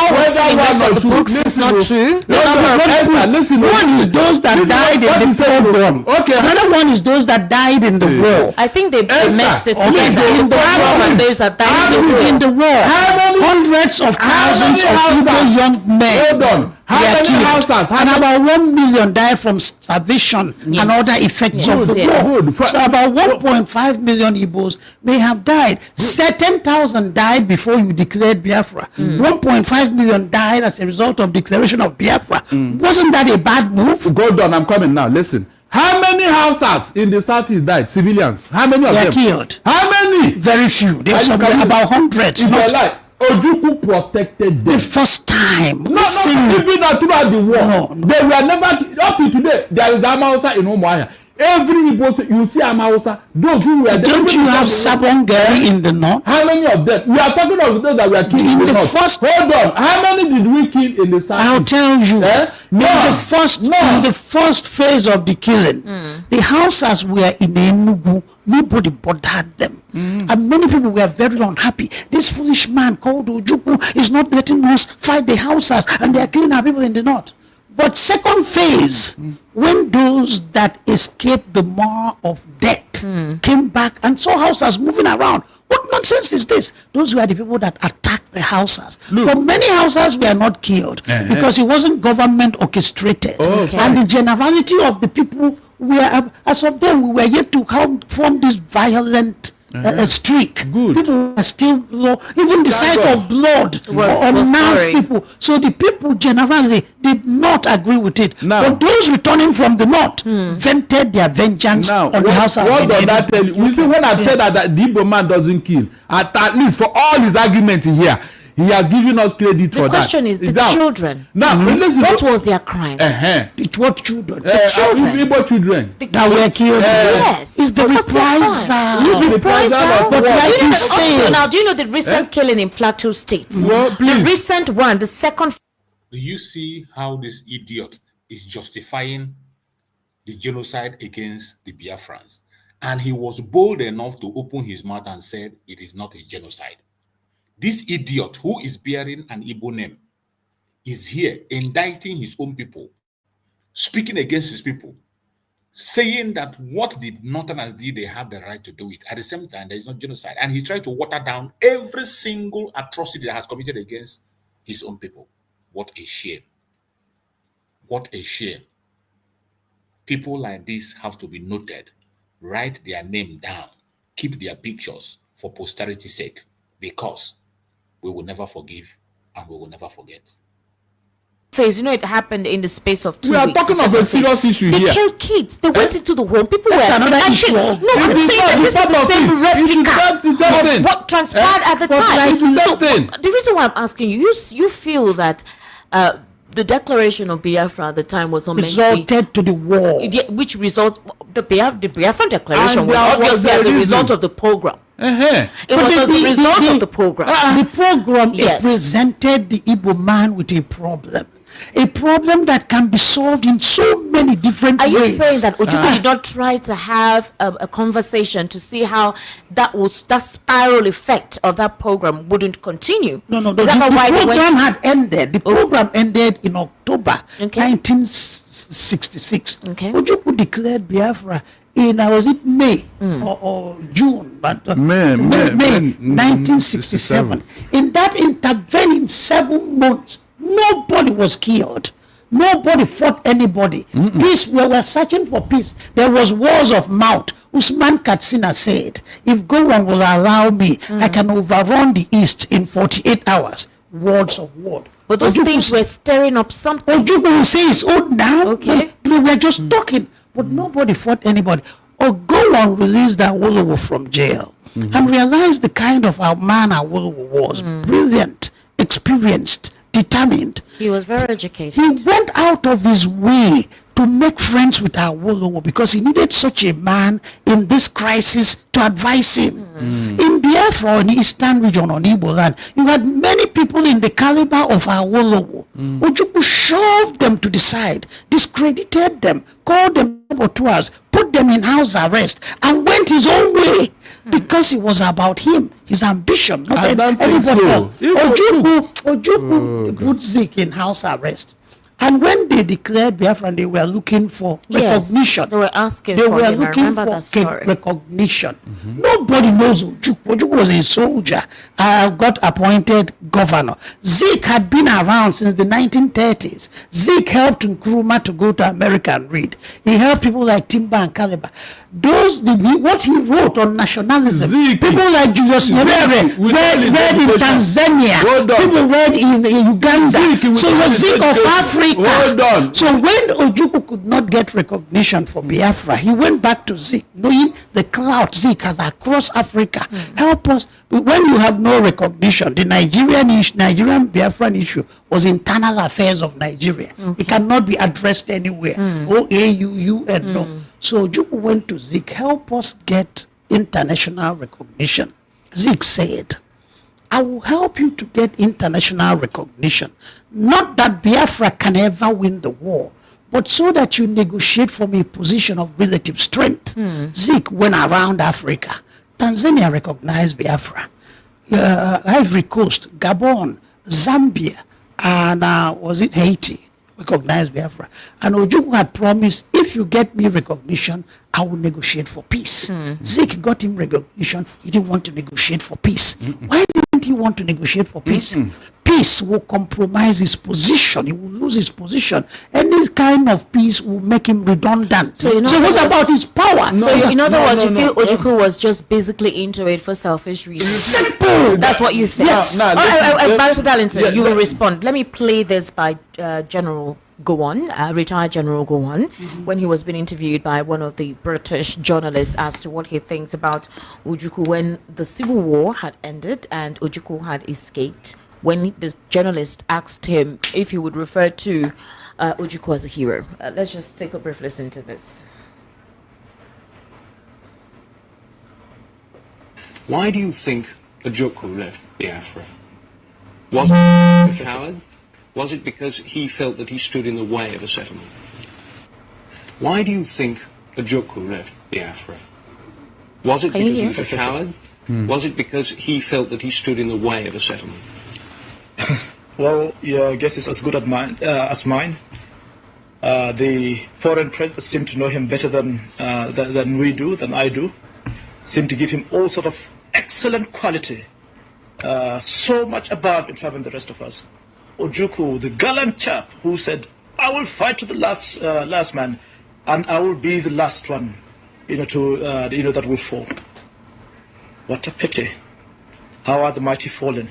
It's not true. One is those that died in the program. Another one is those that died in the war. I think they mixed it together. In the war. Those that died in the war. Hundreds of thousands of Igbo young men. How many houses? And about 1 million died from starvation and other effects of the war. So about 1.5 million Igbos may have died. 10,000 died before you declared Biafra. 1.5 million died as a result of declaration of Biafra. Wasn't that a bad move? Go on, I'm coming now. Listen. How many houses in the southeast died? Civilians. How many of them? They are killed. How many? Very few. There's about hundreds. It's a lie. Ojukwu protected them. The first time. No, even throughout the war. They were never, up to today, there is Amausa in Umuahia. Every Igbo, you see Amausa, those who were there. Don't you have Sabongari in the north? How many of them? We are talking of those that were killed in the north. Hold on. How many did we kill in the south? I'll tell you. In the first phase of the killing, the houses were in Enugu. Nobody bothered them. And many people were very unhappy. This foolish man called Ojukwu is not letting us fight the houses, and they are killing our people in the north. But second phase, when those that escaped the maw of death came back and saw houses moving around, what nonsense is this? Those were the people that attacked the houses. But many houses were not killed because it wasn't government orchestrated. And the generality of the people were, as of then, we were yet to form this violent streak. People were still low. Even the sight of blood unarmed people. So the people generally did not agree with it. But those returning from the north vented their vengeance on the houses. What does that tell you? You see, when I said that the Igbo man doesn't kill, at least for all his arguments here, he has given us credit for that. The question is the children. Now, listen. What was their crime? What children? The children. Igbo children. That were killed. Yes. It's the reprisal. But like you say. Now, do you know the recent killing in Plateau State? Well, the recent one, the second. Do you see how this idiot is justifying the genocide against the Biafrans? And he was bold enough to open his mouth and said it is not a genocide. This idiot who is bearing an Igbo name is here indicting his own people, speaking against his people, saying that what the Northerners did, they have the right to do it. At the same time, there is not genocide. And he tried to water down every single atrocity that has committed against his own people. What a shame. What a shame. People like this have to be noted. Write their name down. Keep their pictures for posterity's sake, because we will never forgive and we will never forget. Phase, you know, it happened in the space of 2 we weeks. We are talking of a serious issue here. They killed kids. They went into the home. People That's were another issue. No, I'm saying that this is the same replica of what transpired at the time. So, the reason why I'm asking you, you feel that the declaration of Biafra at the time was not resulted to the war, which result the Biafra declaration was obviously as a result of the program. It was as a result of the program. The program presented the Igbo man with a problem that can be solved in so many different ways. Are you saying that Ojukwu did not try to have a conversation to see how that spiral effect of that program wouldn't continue? No. The program had ended. The program ended in October 1966. Ojukwu declared Biafra in was it May or June, but May 1967. In that intervening 7 months, nobody was killed. Nobody fought anybody. Peace. We were searching for peace. There was wars of mouth. Usman Katsina said, "If Gowon will allow me, I can overrun the East in 48 hours." Words of war. But those things were stirring up something. Ojukwu will say his own now. Okay. We were just talking, but nobody fought anybody. Gowon released Awolowo from jail and realized the kind of a man Awolowo was. Brilliant, experienced, determined. He was very educated. He went out of his way to make friends with Awolowo because he needed such a man in this crisis to advise him. In Biafra, in the eastern region on Igbo land, you had many people in the caliber of Awolowo. Ojukwu shoved them to the side, discredited them, called them saboteurs, put them in house arrest, and went his own way because it was about him, his ambition, not anybody else. Ojukwu put Zik in house arrest. And when they declared Biafra, they were looking for recognition. They were asking for him. Looking for recognition. Nobody knows Ojukwu. Ojukwu was a soldier. Got appointed governor. Zik had been around since the 1930s. Zik helped Nkrumah to go to America and read. He helped people like Timber and Caliber. What he wrote on nationalism, people like Julius Nyerere read in Tanzania, people read in Uganda. So he was Zik of Africa. So when Ojukwu could not get recognition for Biafra, he went back to Zik, knowing the clout Zik has across Africa. Help us. When you have no recognition, the Nigerian Biafran issue was internal affairs of Nigeria. It cannot be addressed anywhere. OAU, and no. So Ojukwu went to Zik, help us get international recognition. Zik said, I will help you to get international recognition. Not that Biafra can ever win the war, but so that you negotiate from a position of relative strength. Zik went around Africa. Tanzania recognized Biafra. Ivory Coast, Gabon, Zambia, and was it Haiti? Recognized Biafra. And Ojukwu had promised, if you get me recognition, I will negotiate for peace. Zik got him recognition. He didn't want to negotiate for peace. Why didn't he want to negotiate for peace? Peace will compromise his position. He will lose his position. Any kind of peace will make him redundant. So it was about his power. In other words, you feel Ojukwu was just basically into it for selfish reasons. Simple. That's what you feel. Yes. Barrister Darlington, you will respond. Let me play this by General Gowon, retired General Gowon, when he was being interviewed by one of the British journalists as to what he thinks about Ojukwu when the civil war had ended and Ojukwu had escaped. When the journalist asked him if he would refer to Ojukwu as a hero. Let's just take a brief listen to this. Why do you think Ojukwu left Biafra? Was it a coward? Was it because he felt that he stood in the way of a settlement? Why do you think Ojukwu left Biafra? Was it Can you because he was hear? a coward? Was it because he felt that he stood in the way of a settlement? Well, your guess is as good as mine. The foreign press that seem to know him better than we do, than I do, seem to give him all sort of excellent quality, so much above in fact than the rest of us. Ojukwu, the gallant chap who said, "I will fight to the last man, and I will be the last one, that will fall." What a pity! How are the mighty fallen,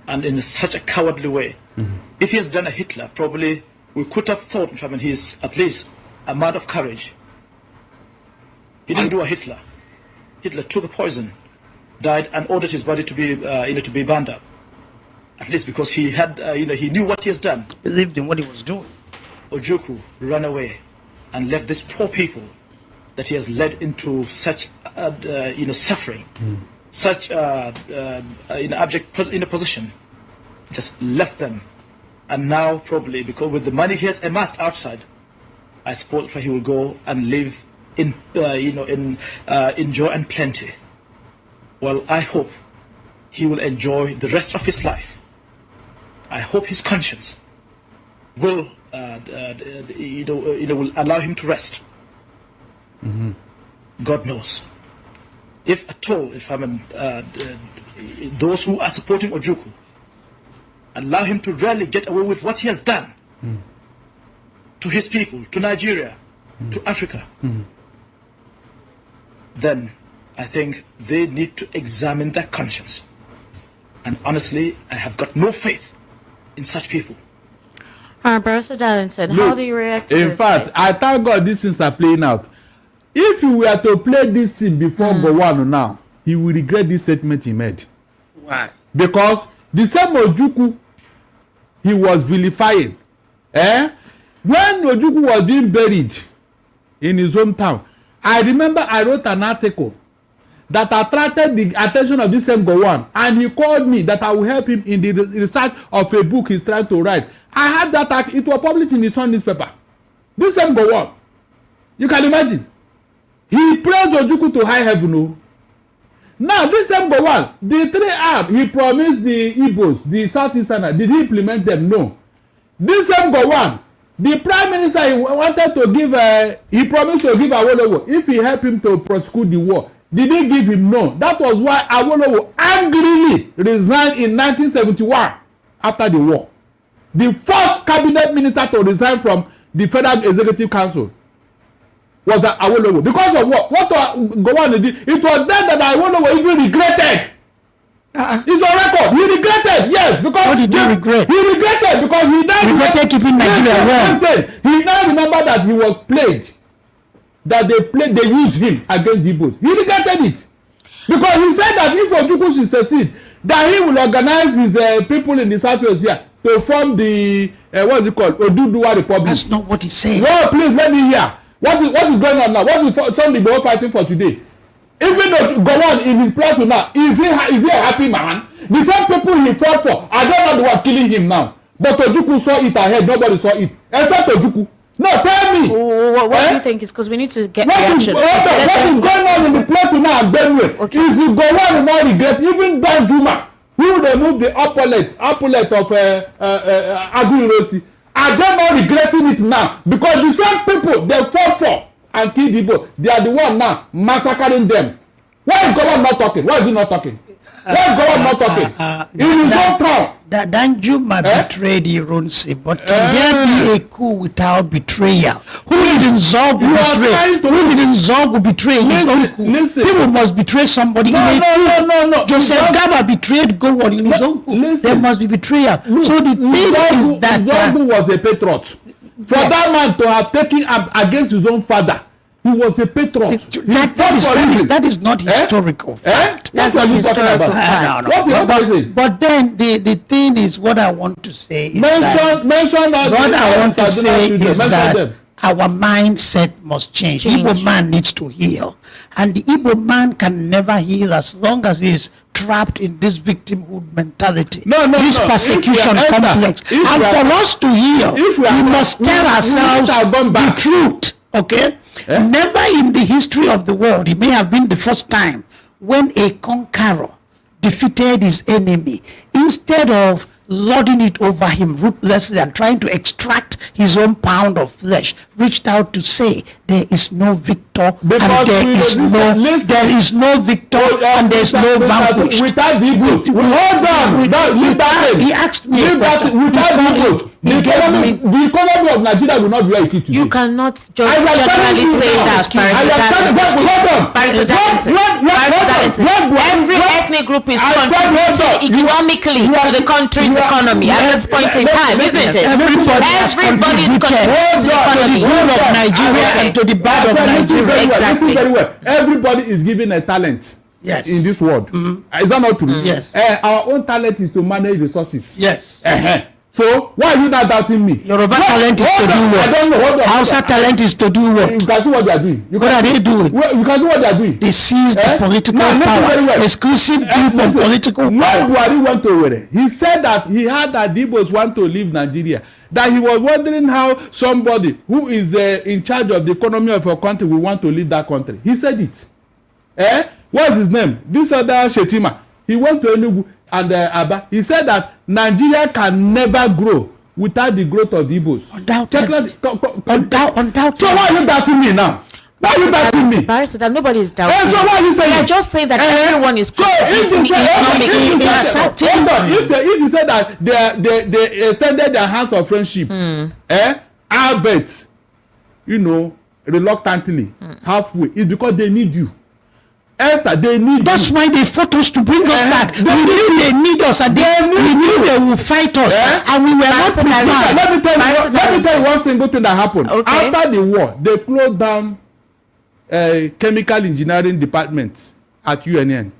and in such a cowardly way. If he has done a Hitler, probably we could have thought, he's at least a man of courage. He didn't do a Hitler. Hitler took a poison, died, and ordered his body to be burned up. At least because he had, he knew what he has done. Believed in what he was doing. Ojukwu ran away and left these poor people that he has led into such, suffering, such, abject position. Just left them. And now probably, because with the money he has amassed outside, I suppose he will go and live in joy and plenty. Well, I hope he will enjoy the rest of his life. I hope his conscience will, will allow him to rest. God knows. If at all, those who are supporting Ojukwu allow him to really get away with what he has done to his people, to Nigeria, to Africa, then I think they need to examine their conscience. And honestly, I have got no faith in such people. Barrister Darlington, how do you react to this? In fact, I thank God these things are playing out. If you were to play this scene before Gowon now, he will regret this statement he made. Why? Because the same Ojukwu he was vilifying. When Ojukwu was being buried in his hometown, I remember I wrote an article that attracted the attention of this same Gowon, and he called me that I will help him in the research of a book he's trying to write. I had that, it was published in his own newspaper. This same Gowon, you can imagine. He praised Ojukwu to high heaven. No? Now, this same Gowon, the 3R, he promised the Igbos, the Southeasterners, did he implement them? No. This same Gowon, the Prime Minister, he wanted to give, he promised to give Awolowo if he helped him to prosecute the war. Did he give him? No. That was why Awolowo angrily resigned in 1971 after the war. The first cabinet minister to resign from the Federal Executive Council was Awolowo. Because of what? What Gowon did? It was then that Awolowo even regretted. It's on record. He regretted, yes, because what did he regret? He regretted because he now regretted keeping Nigeria well. He now remembered that he was played. That they used him against the Igbos. He regretted it. Because he said that if Ojukwu should succeed, that he will organize his people in the Southwest here to form the, what is it called? Oduduwa Republic. That's not what he said. No, please let me hear. What is going on now? What is some people fighting for today? Even though Gowon in his plot now, is he a happy man? The same people he fought for, I don't know they were killing him now. But Ojukwu saw it ahead, nobody saw it. Except Ojukwu. No, tell me. What do you think is, because we need to get reaction. What is going on in the plot now at Benue? Okay. Is it Gowon now regret? Even Dan Juma, who removed the opulent of Agu Irosi, are they not regretting it now? Because the same people they fought for and killed people, they are the one now massacring them. Why is Gowon not talking? Why is he not talking? Why is Gowon not talking? In his own town. Danjuma betrayed Ironsi, but can there be a coup without betrayal? Who didn't Zog betray his own coup? Listen. People must betray somebody. No. Joseph Gaba betrayed Gowon in his own coup. There must be betrayal. So the thing is that Zogu was a patriot. For that man to have taken up against his own father, he was a patriot. That is not historical fact. That's what you're talking about. But then the thing is, what I want to say is that our mindset must change. Igbo man needs to heal. And the Igbo man can never heal as long as he is trapped in this victimhood mentality. This persecution complex. And for us to heal, we must tell ourselves the truth. Okay? Never in the history of the world, it may have been the first time when a conqueror defeated his enemy, instead of lording it over him ruthlessly and trying to extract his own pound of flesh, reached out to say there is no victor and there is no victor and there is no vanquished. Without the Igbos, hold on. He asked me without the Igbos, the economy of Nigeria will not be where it is today. You cannot just generally say that. Every ethnic group is contributing economically to the country's economy at this point in time, isn't it? Everybody is contributing to the good of Nigeria and to the bad of Nigeria. Exactly. Very well. Everybody is given a talent. Yes. In this world. Is that not true? Yes. Our own talent is to manage resources. Yes. So why are you not doubting me? Yoruba talent is to do what? I don't know. Hold on. Hausa talent is to do what? You can see what they are doing. What are they doing? You can see what they are doing. They seize the political power. Exclusive grip of political power. When Buhari went to Owerri, he said that he heard that the Igbos want to leave Nigeria. That he was wondering how somebody who is in charge of the economy of a country will want to leave that country. He said it. What's his name? This other Shetima. He went to Enugu and Aba. He said that Nigeria can never grow without the growth of the Igbos. Undoubtedly. So why are you doubting me now? Why are you doubting me? Barrister, that nobody is doubting. So why are you saying? We are just saying that everyone is contributing if you say that they extended their hands of friendship, albeit, reluctantly, halfway, it's because they need you. Esther, they need That's why they fought us to bring us back. We knew they need us and we knew they will fight us. And we were not prepared. Let me tell you one single thing that happened. Okay. After the war, they closed down chemical engineering departments at UNN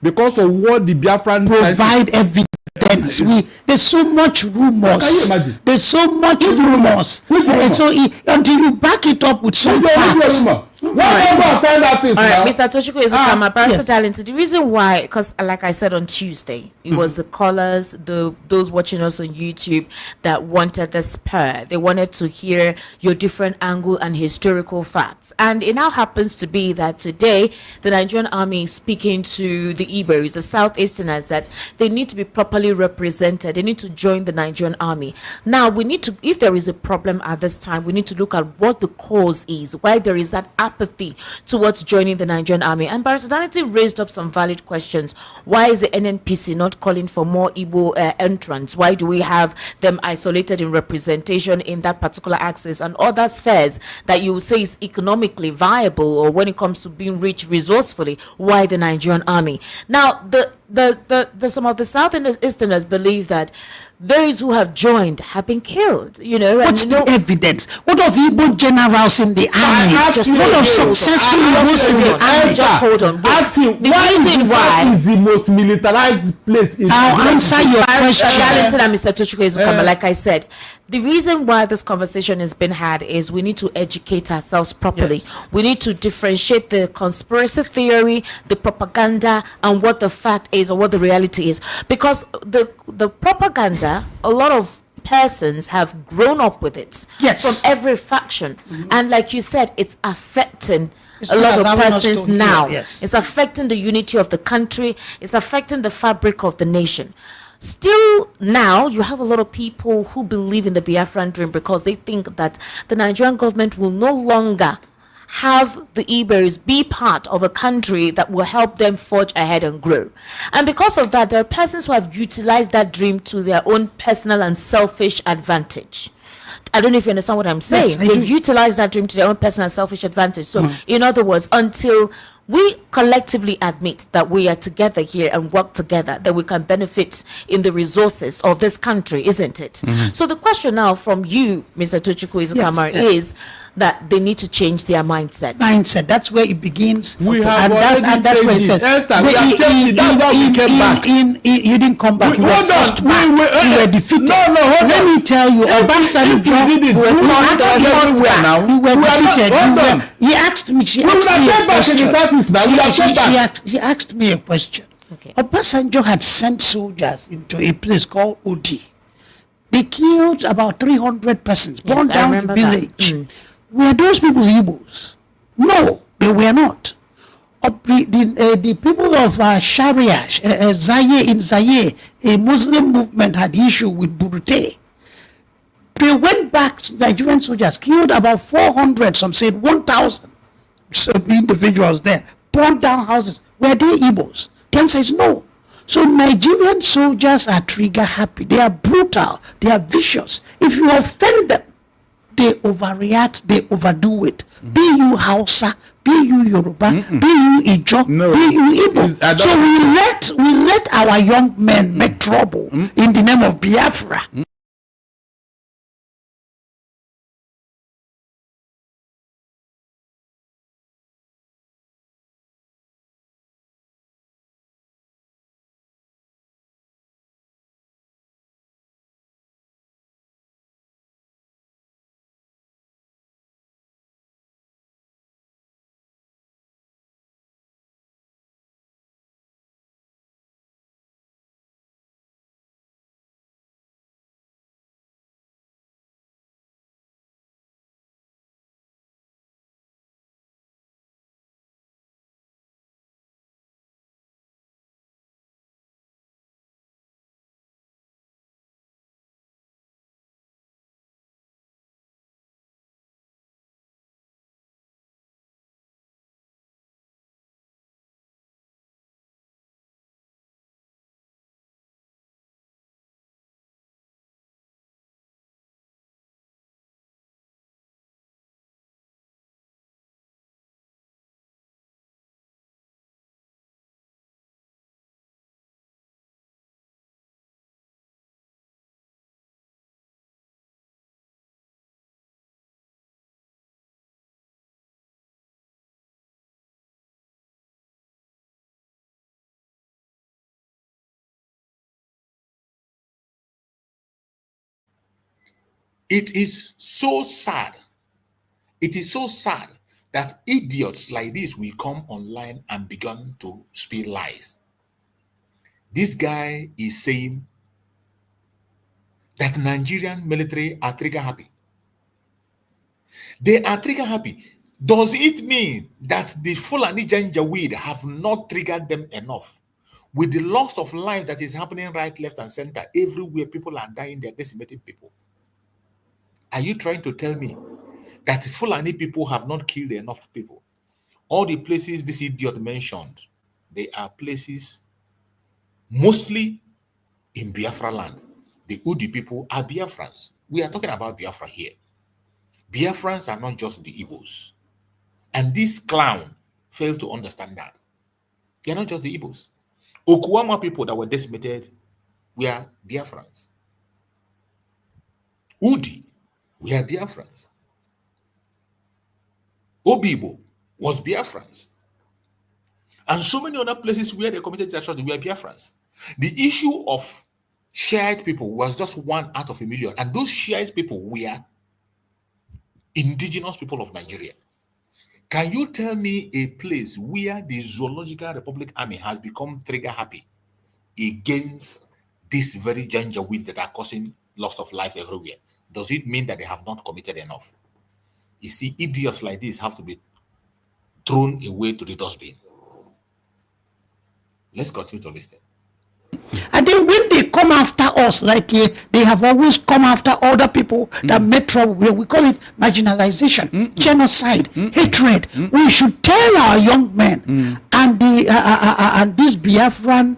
because of what the Biafran provide evidence. There's so much rumors. Can you imagine? There's so much rumors. So until you back it up with some facts. All right, Mr. Tochukwu Ezukama, Barrister Darlington, the reason why, because like I said on Tuesday, it was the callers, those watching us on YouTube that wanted the spur. They wanted to hear your different angle and historical facts. And it now happens to be that today, the Nigerian army is speaking to the Igbos, the Southeasterners, that they need to be properly represented. They need to join the Nigerian army. Now, we need to, if there is a problem at this time, we need to look at what the cause is, why there is that apathy towards joining the Nigerian army. And Barrister Darlington raised up some valid questions. Why is the NNPC not calling for more Igbo entrants? Why do we have them isolated in representation in that particular axis and other spheres that you say is economically viable, or when it comes to being rich resourcefully, why the Nigerian army? Now, the some of the Southeasterners believe that those who have joined have been killed, What's the evidence? What of Igbo generals in the army? What of successful Igbos in the army? Just hold on. Ask him, why is the most militarized place in I'll answer your question. Darlington and Mr. Tochukwu Ezukama, like I said, the reason why this conversation has been had is we need to educate ourselves properly. Yes. We need to differentiate the conspiracy theory, the propaganda, and what the fact is or what the reality is. Because the propaganda, a lot of persons have grown up with it from every faction. And like you said, it's affecting a lot of persons now. Yes. It's affecting the unity of the country. It's affecting the fabric of the nation. Still now, you have a lot of people who believe in the Biafran dream because they think that the Nigerian government will no longer have the Igbos be part of a country that will help them forge ahead and grow. And because of that, there are persons who have utilized that dream to their own personal and selfish advantage. I don't know if you understand what I'm saying. Yes, they've utilized that dream to their own personal and selfish advantage. So, in other words, until we collectively admit that we are together here and work together, that we can benefit in the resources of this country, isn't it? So the question now from you, Mr. Tochukwu Ezukama, is that they need to change their mindset. That's where it begins. We have that's where it says. Esther, we have changed it. That's why we came back. You didn't come back. You were forced back. You were defeated. Let me tell you, Obasanjo, we were defeated. He asked me. She asked me a question. Obasanjo had sent soldiers into a place called Udi. They killed about 300 persons, burned down the village. Were those people Igbos? No, they were not. The people of Sharia, Zaire in Zaire, a Muslim movement had issue with Burute. They went back, Nigerian soldiers killed about 400, some said 1,000 individuals there, burned down houses. Were they Igbos? The answer is no. So Nigerian soldiers are trigger happy. They are brutal. They are vicious. If you offend them, they overreact, they overdo it. Be you Hausa, be you Yoruba, be you Ijo, be you Igbo. So we let our young men make trouble in the name of Biafra. It is so sad. It is so sad that idiots like this will come online and begin to speak lies. This guy is saying that Nigerian military are trigger happy. They are trigger happy. Does it mean that the Fulani Janjaweed have not triggered them enough? With the loss of life that is happening right, left, and center, everywhere people are dying, they're decimating people. Are you trying to tell me that Fulani people have not killed enough people? All the places this idiot mentioned, they are places mostly in Biafra land. The Udi people are Biafrans. We are talking about Biafra here. Biafrans are not just the Igbos. And this clown failed to understand that. They are not just the Igbos. Okuama people that were decimated were Biafrans. Udi were Biafrans. Obibo was Biafrans. And so many other places where they committed atrocities were Biafrans. The issue of Shiite people was just one out of a million. And those Shiite people were indigenous people of Nigeria. Can you tell me a place where the Zoological Republic Army has become trigger happy against this very Janjaweed that are causing loss of life everywhere? Does it mean that they have not committed enough? You see, idiots like this have to be thrown away to the dustbin. Let's continue to listen. And then when they come after us, like they have always come after other people that made trouble, we call it marginalization, genocide, hatred. We should tell our young men and these Biafran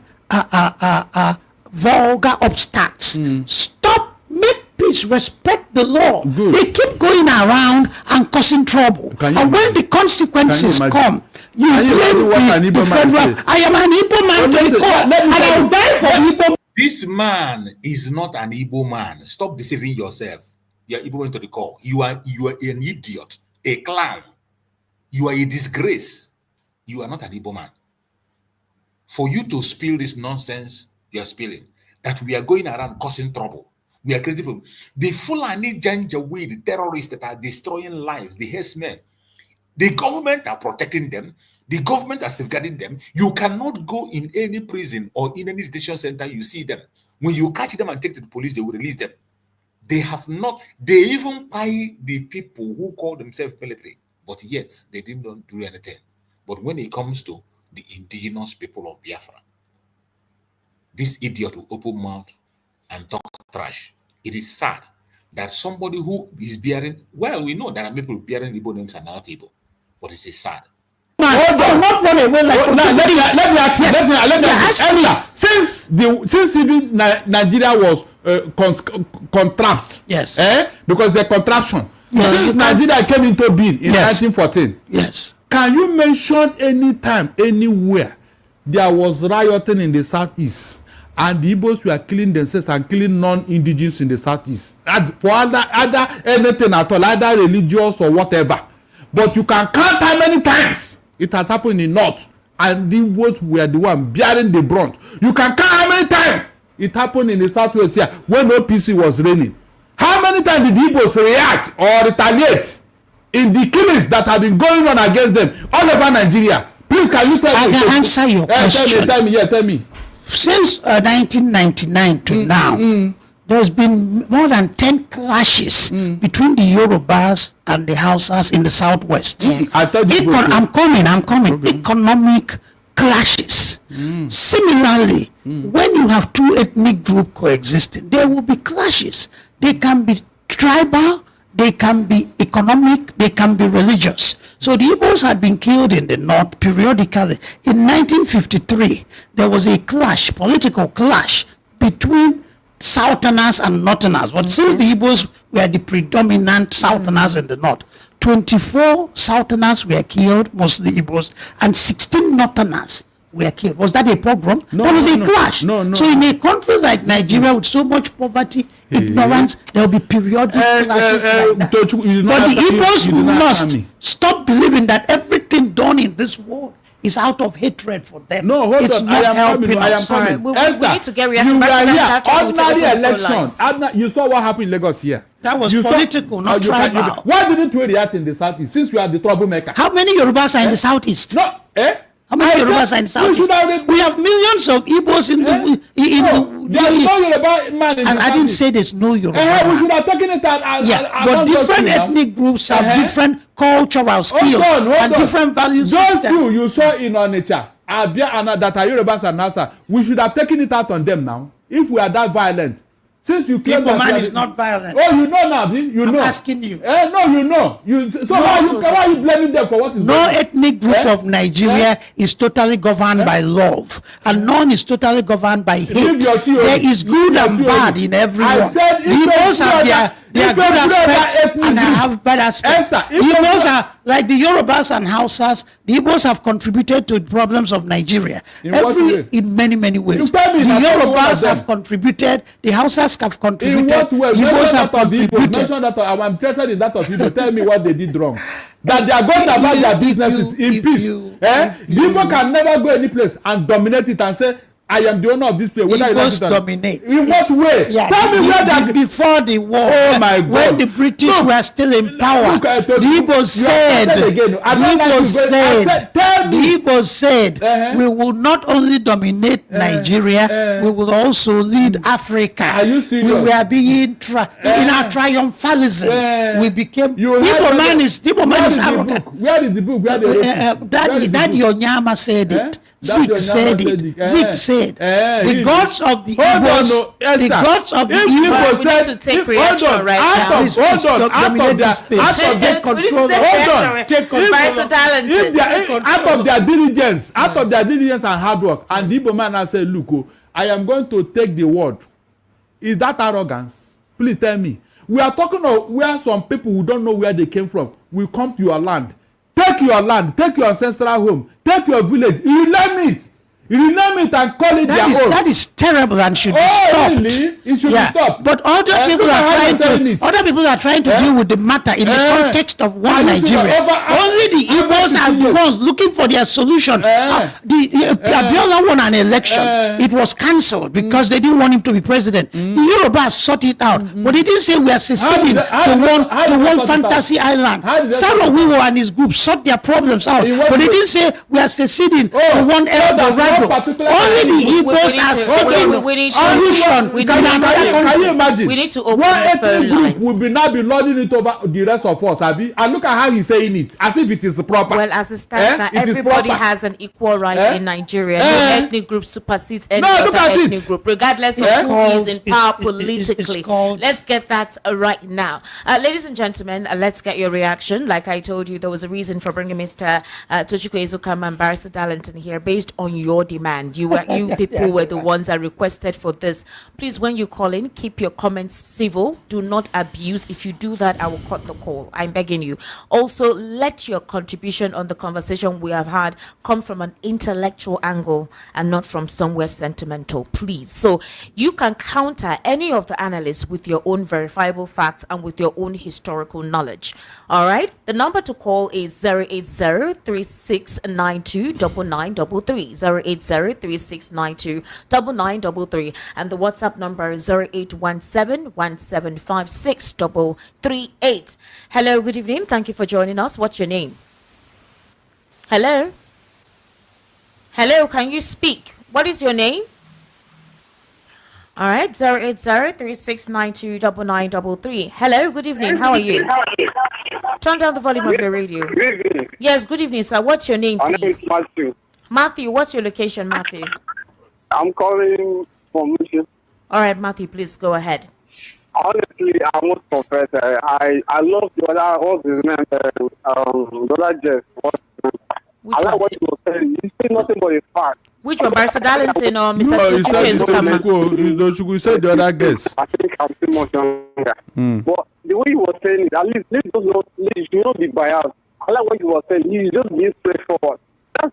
vulgar upstarts, stop, make peace, respect the law. They keep going around and causing trouble. And when the consequences come, you blame the federal. I am an Igbo man to the core, and I will die for Igbo. This man is not an Igbo man. Stop deceiving yourself. You are Igbo man to the core. You are an idiot, a clown. You are a disgrace. You are not an Igbo man. For you to spill this nonsense you are spilling, that we are going around causing trouble, we are creating people. The Fulani Janjaweed terrorists that are destroying lives, the herdsmen, the government are protecting them. The government are safeguarding them. You cannot go in any prison or in any detention center, you see them. When you catch them and take to the police, they will release them. They have not, they even buy the people who call themselves military, but yet they didn't do anything. But when it comes to the indigenous people of Biafra, this idiot will open mouth and talk trash. It is sad that somebody who is bearing, well, we know there are people bearing Igbo names and not Igbo, but it is sad. Hold on. Not run away like let me ask you. Since even Nigeria was contract, yes, because the contraption. Yes. Since Nigeria came into being in 1914, yes, can you mention any time anywhere there was rioting in the southeast and the Igbos were killing themselves and killing non-indigenous in the southeast for other anything at all, either religious or whatever? But you can count how many times it has happened in north and the Igbos were the one bearing the brunt. You can count how many times it happened in the southwest here when OPC was reigning. How many times did the Igbos react or retaliate in the killings that have been going on against them all over Nigeria? Please, can you tell me? I can answer your question. Tell me. Since 1999 to now, there's been more than 10 clashes between the Yorubas and the Hausas in the southwest. Yes. I'm coming. Economic clashes. Similarly, when you have two ethnic groups coexisting, there will be clashes. They can be tribal, they can be economic, they can be religious. So the Igbos had been killed in the north periodically. In 1953, there was a clash, political clash, between Southerners and Northerners. But since the Igbos were the predominant Southerners in the north, 24 Southerners were killed, mostly Igbos, and 16 Northerners were killed. Was that a pogrom? No, there was a clash. No. So in a country like Nigeria with so much poverty, ignorance, there will be periodic clashes like that. But the Igbos must stop believing that everything done in this world is out of hatred for them. No, hold on. I am coming. We Esther, need to get you were here. Ordinary election. You saw what happened in Lagos here. That was political, not tribal. Why didn't we react in the southeast since you are the troublemaker? How many Yorubas are in the southeast? No, How many Yorubas are in the southeast? We have millions of Igbos in the... There's no Yoruba man in the I didn't say there's no Yoruba we should have taken it out. But different ethnic groups have different cultural skills and different value systems. Those you saw in Onitsha, Abia, and that are Yorubas and Hausa, we should have taken it out on them now. If we are that violent. Since you claim that man is not violent. Oh, you know now, you know. I'm asking you. No, you know. Why are you blaming them for what is no going on? Ethnic group of Nigeria is totally governed by love, and none is totally governed by hate. There is good and bad in everyone. I said Igbos have their good aspects and I have bad aspects. Igbos are like the Yorubas and Hausas. The Igbos have contributed to the problems of Nigeria in many ways. The Yorubas have contributed. The Hausas have contributed. In what way? Igbos have contributed. I'm interested in that of Igbo. Tell me what they did wrong. That they are going about their businesses in peace. The Igbo can never go any place and dominate it and say, I am the owner of this place. Igbos dominate. In what way? Tell me where that before the war. Oh my God! When the British were still in power, the Igbos said, we will not only dominate Nigeria, we will also lead Africa. Are you serious? We were being in our triumphalism. We became. Igbo man is arrogant. Where is the book? Where the Daddy Onyama said it. Zeke said it. Zeke said the gods of the Igbos, the gods of the Igbos said to take reaction right now. Out of their diligence and hard work, and the Igbo man has said, look, I am going to take the word. Is that arrogance? Please tell me. We are talking of where some people who don't know where they came from will come to your land. Take your land, take your ancestral home, take your village, rename it and call it their own. That is terrible and should be stopped. Really? It should be stopped. But other people are trying to deal with the matter in the context of one Nigeria. Only the Igbos are the ones looking for their solution. Abiola won an election. It was cancelled because they didn't want him to be president. The Yorubas sought it out, but he didn't say we are seceding to one fantasy island. Saro Wiwo and his group sought their problems out, but he didn't say we are seceding to one Eldorado Only the Igbos are seeking solution. Can you imagine? We need to open one the phone ethnic group lines. will be now be lording it over the rest of us, Abi. And look at how he's saying it, as if it is proper. Well, as it stands now, everybody has an equal right in Nigeria. No ethnic group supersedes any other ethnic group, regardless of who is in power politically. Let's get that right now. Ladies and gentlemen, let's get your reaction. Like I told you, there was a reason for bringing Mr. Tochukwu Ezukama and Barrister Darlington here based on your demand. You people were the ones that requested for this. Please, when you call in, keep your comments civil. Do not abuse. If you do that, I will cut the call. I'm begging you. Also, let your contribution on the conversation we have had come from an intellectual angle and not from somewhere sentimental, please. So you can counter any of the analysts with your own verifiable facts and with your own historical knowledge. All right, the number to call is 080-3692-9933, 080-3692-9933, and the WhatsApp number is 0817-1756-338. Hello, good evening. Thank you for joining us. What's your name? Hello? Hello, can you speak? What is your name? All right, 080-3692-9933. Hello, good evening. How are you? Turn down the volume of your radio. Good evening. Yes, good evening, sir. What's your name, please? My name is Matthew. Matthew, what's your location, Matthew? I'm calling from Mission. All right, Matthew, please go ahead. Honestly, I must confess, I love the other, what's his name, the other Jeff. I like what you were saying. You say nothing but a fact. Which one, Barrister Darlington or Mr. You said the other guest. I think I'm too much younger. But the way you were saying it, at least you should not be biased. I like what you were saying. You just being straightforward. That's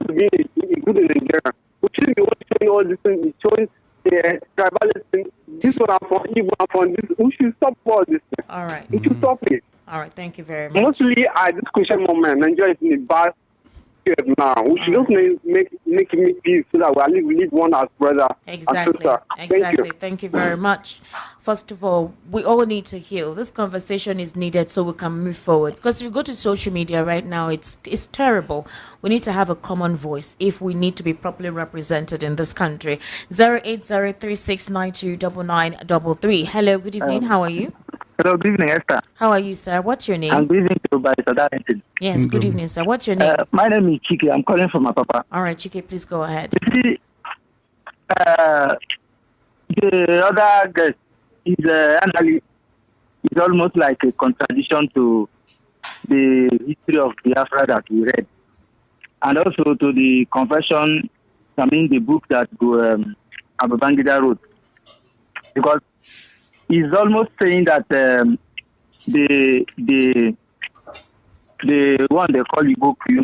being a good Nigerian. Which is you showing all these things, showing tribalism. This one I'm from, Igbo I'm from. This. We should stop all this thing. All right. We should stop it. All right. Thank you very much. Mostly, at this crucial moment, Nigeria is in a bad period now. We should just make peace so that we live one as brother. Exactly. Exactly. Thank you very much. First of all, we all need to heal. This conversation is needed so we can move forward. Because if you go to social media right now, it's terrible. We need to have a common voice if we need to be properly represented in this country. 080-3692-9933. Hello, good evening. How are you? Hello, good evening, Esther. How are you, sir? What's your name? I'm good evening to Barrister Darlington. Yes, good evening, sir. What's your name? My name is Chike. I'm calling from Apapa. All right, Chike, please go ahead. You see, the other guest is almost like a contradiction to the history of Biafra that we read, and also to the confession, the book that Babangida wrote, because he's almost saying that the one they call Igbo Q,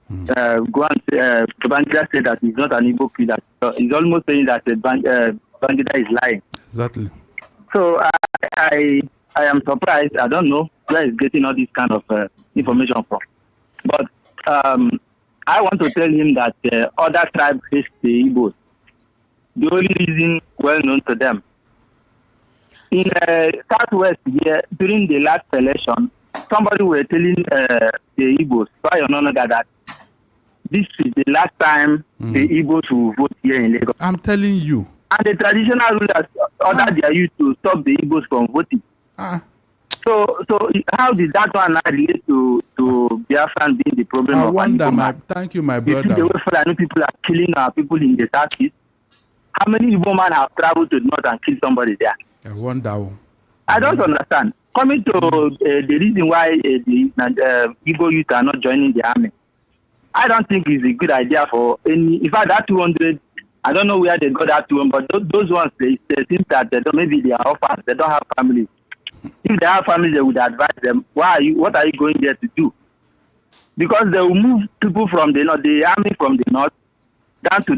Babangida said that he's not an Igbo Q. That he's almost saying that Babangida is lying. Exactly. So I am surprised. I don't know where he's getting all this kind of information from. But I want to tell him that other tribes hate the Igbos. The only reason well known to them. In Southwest here, during the last election, somebody were telling the Igbos, that this is the last time the Igbos will vote here in Lagos. I'm telling you. And the traditional rulers ordered their youth to stop the Igbos from voting. So how did that one now relate to Biafran being the problem? I wonder, thank you, my brother. You see the way Fulani people are killing our people in the southeast. How many Igbo men have traveled to the north and killed somebody there? I wonder. I don't understand. Coming to the reason why the Igbo youth are not joining the army, I don't think it's a good idea for any. In fact, that 200, I don't know where they got that 200, but those ones, they think that maybe they are orphans, they don't have families. If they have families, they would advise them, what are you going there to do? Because they will move people from the north, the army from the north, down to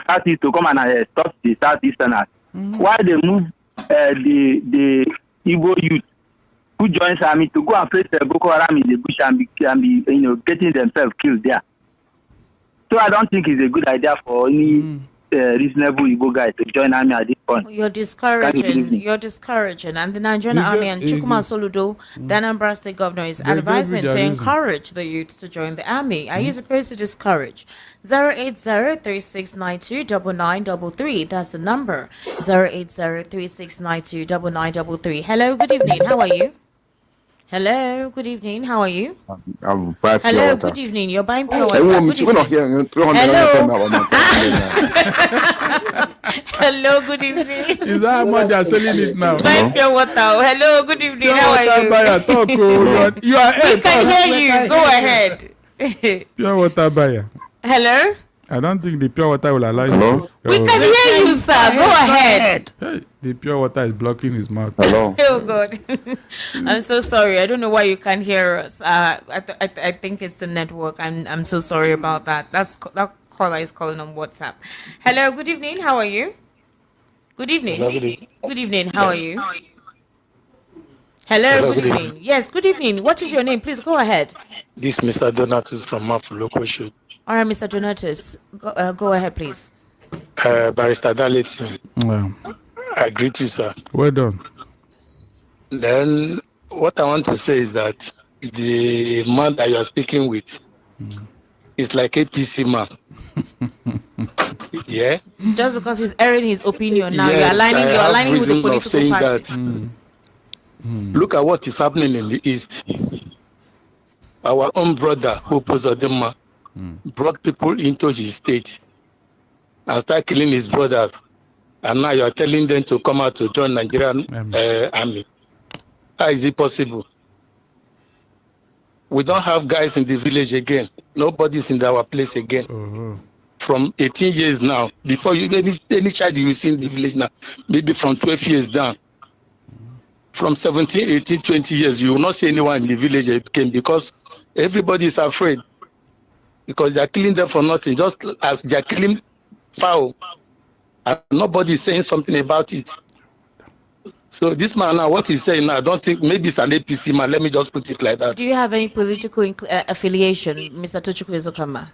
southeast to come and stop the southeasterners. Why they move the Igbo youth who joins army to go and face the Boko Haram in the bush and be getting themselves killed there. So I don't think it's a good idea for any reasonable Igbo guy to join army at this point. You're discouraging. And the Nigerian army and Chukuma Soludo, the Anambra State governor, is advising to encourage the youth to join the army. Are you supposed to discourage? 08036929933. That's the number. 08036929933. Hello, good evening. How are you? Hello, good evening. How are you? I'm buying pure Hello, water. good evening. You're buying pure water. We're Good not evening. here. Hello, good evening. Is that how much you're selling it now? Buying pure water. Hello, good evening. Pure How are water you? buyer, talk. You are We can hear you. Go ahead. Pure water buyer. Hello? I don't think the pure water will allow you. We can hear you, sir. Go ahead. Hey, the pure water is blocking his mouth. Hello. Oh God, I'm so sorry. I don't know why you can't hear us. I think it's the network. I'm so sorry about that. That caller is calling on WhatsApp. Hello, good evening. How are you? Good evening. Hello, good evening. Good evening. How are you? Hello, good evening. Yes, good evening. What is your name? Please go ahead. This is Mr. Donatus from Mafu Local Shoot. All right, Mr. Donatus, go ahead, please. Barrister Darlington. Wow. I greet you, sir. Well done. Then, what I want to say is that the man that you are speaking with is like a PC man. Yeah? Just because he's airing his opinion now, Yes, you're aligning with the reason of political saying party. that. Look at what is happening in the East. Our own brother, Opozodema, brought people into his state and start killing his brothers. And now you are telling them to come out to join Nigerian army. How is it possible? We don't have guys in the village again. Nobody's in our place again. From 18 years now, before you any child you see in the village now, maybe from 12 years down. From 17, 18, 20 years, you will not see anyone in the village again because everybody is afraid. Because they are killing them for nothing, just as they are killing fowl. And nobody is saying something about it. So this man now, what he's saying now, I don't think, maybe it's an APC man, let me just put it like that. Do you have any political affiliation, Mr. Tochukwu Ezokama?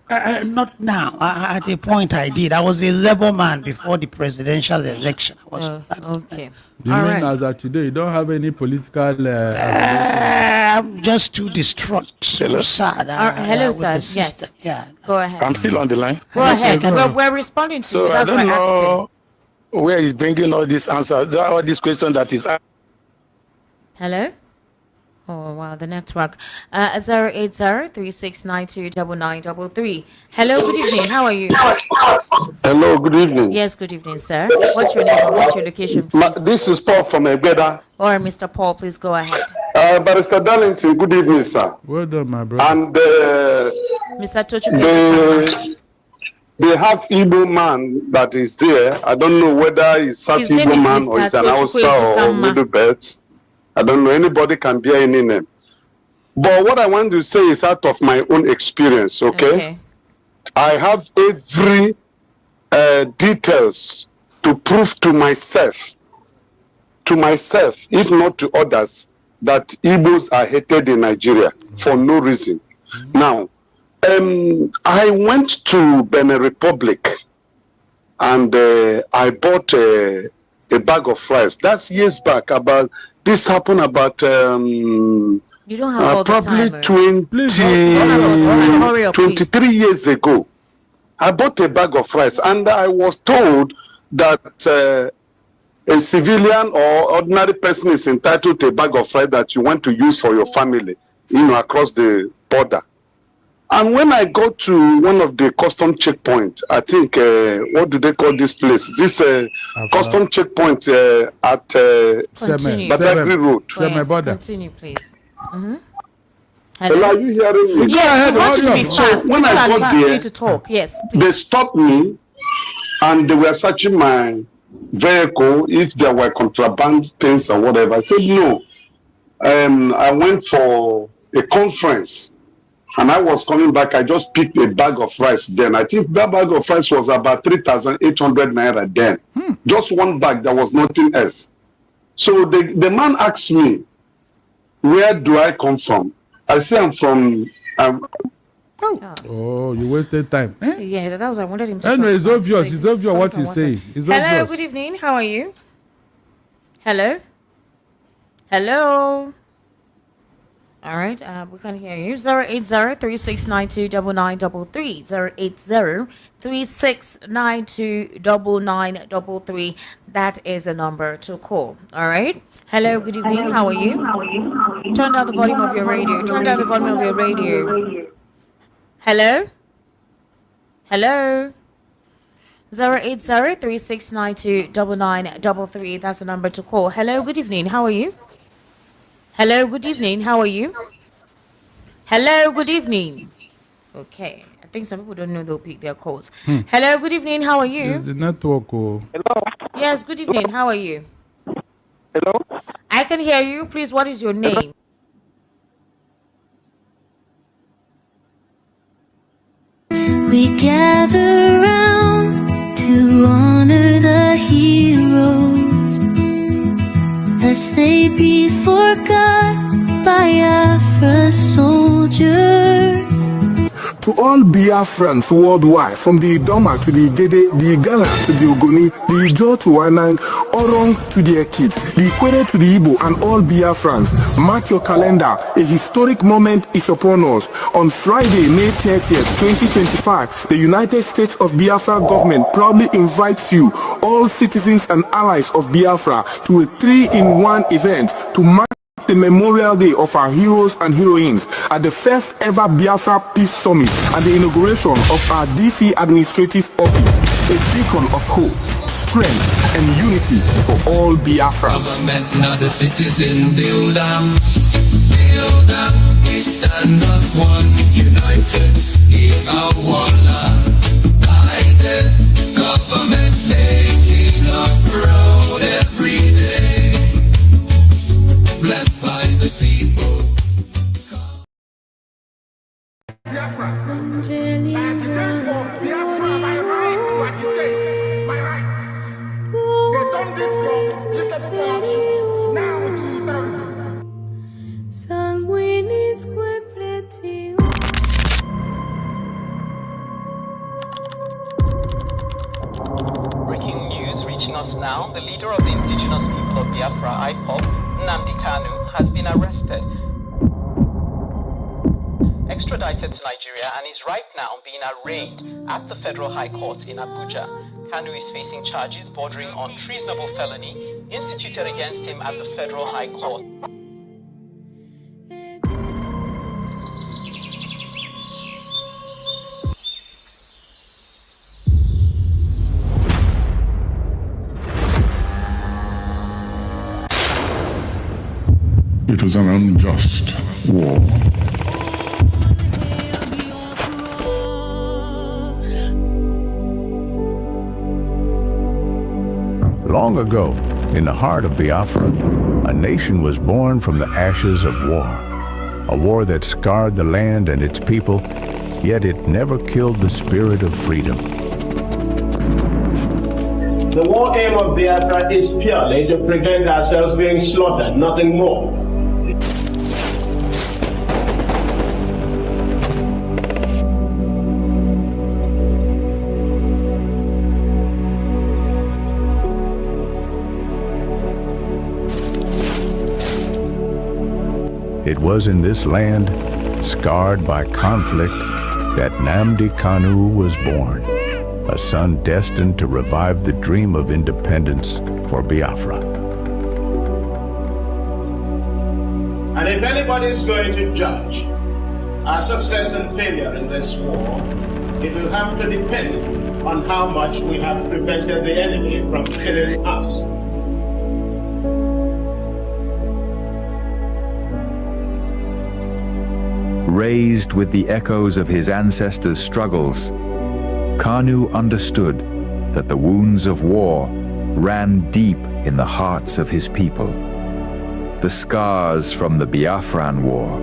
Not now. At the point I did, I was a Labour man before the presidential election. Okay. You mean as of today, you don't have any political I'm just too distraught, so sad. Hello, with sir. the system. Yes. Yeah. Go ahead. I'm still on the line. Go ahead. We're responding to So you. I That's don't why I asked him. know where he's bringing all these answers, all these questions that is. Hello? Oh, wow, the network. 08036929933. Hello, good evening. How are you? Hello, good evening. Yes, good evening, sir. What's your name and what's your location, please? This is Paul from Egbeda. Or Mr. Paul, please go ahead. Barrister Darlington, good evening, sir. Well done, my brother. And Mr. Tochukwu, they have Igbo man that is there. I don't know whether it's South Igbo man or it's an Hausa or Middle Belt. I don't know. Anybody can bear any name. But what I want to say is out of my own experience, okay? I have every details to prove to myself, if not to others, that Igbos are hated in Nigeria for no reason. Now, I went to Benin Republic and I bought a bag of rice. That's years back. This happened about you don't have all probably the time, 23 years ago. I bought a bag of rice and I was told that a civilian or ordinary person is entitled to a bag of rice that you want to use for your family, across the border. And when I go to one of the custom checkpoints, I think, what do they call this place? This custom checkpoint at Badagry Road. Yes, continue, please. Hello, are you hearing me? Yes, we want you to be fast. So when I got there, to talk. Yes, they stopped me and they were searching my vehicle if there were contraband things or whatever. I said no. I went for a conference. And I was coming back, I just picked a bag of rice then. I think that bag of rice was about 3,800 naira then. Just one bag, there was nothing else. So the man asked me, where do I come from? I say I'm from Oh, you wasted time. Eh? Yeah, that was I wanted him to. Anyway, it's talk obvious. about. It's obvious what he's saying. It's Hello, obvious. good evening. How are you? Hello. Hello. All right, we can hear you. 080-3692-9933. 080-3692-9933. That is a number to call. All right. Hello, good evening. How are you? Turn down the volume of your radio. Turn down the volume of your radio. Hello? Hello? 080-3692-9933. That's the number to call. Hello, good evening. How are you? Hello, good evening. How are you? Hello, good evening. Okay. I think some people don't know they'll pick their calls. Hello, good evening. How are you? It's the network. Oh. Hello? Yes, good evening. How are you? Hello? I can hear you. Please, what is your name? We gather round to honor the heroes, lest they be forgot by Biafra's soldiers. To all Biafrans worldwide, from the Idoma to the Igede, the Igala to the Ogoni, the Ijo to Wanang, Orong to the Ekit, the Ikwere to the Igbo, and all Biafrans, mark your calendar. A historic moment is upon us. On Friday, May 30th, 2025, the United States of Biafra government proudly invites you, all citizens and allies of Biafra, to a 3-in-1 event to mark the Memorial Day of our heroes and heroines at the first ever Biafra Peace Summit and the inauguration of our DC administrative office, a beacon of hope, strength, and unity for all Biafrans. Government, not the citizen, build up, we stand up one, united, in our land, guided, government making us proud every day. Blessed by the people. Biafra. I agitate for Biafra by right to agitate. My right. They turned it from little felony now to terrorism. Breaking news reaching us now. The leader of the indigenous people of Biafra, IPOB, Nnamdi Kanu, has been arrested, extradited to Nigeria, and is right now being arraigned at the Federal High Court in Abuja. Kanu is facing charges bordering on treasonable felony instituted against him at the Federal High Court. It was an unjust war. Long ago, in the heart of Biafra, a nation was born from the ashes of war. A war that scarred the land and its people, yet it never killed the spirit of freedom. The war aim of Biafra is purely to prevent ourselves being slaughtered, nothing more. It was in this land, scarred by conflict, that Nnamdi Kanu was born, a son destined to revive the dream of independence for Biafra. And if anybody is going to judge our success and failure in this war, it will have to depend on how much we have prevented the enemy from killing us. Raised with the echoes of his ancestors' struggles, Kanu understood that the wounds of war ran deep in the hearts of his people. The scars from the Biafran War,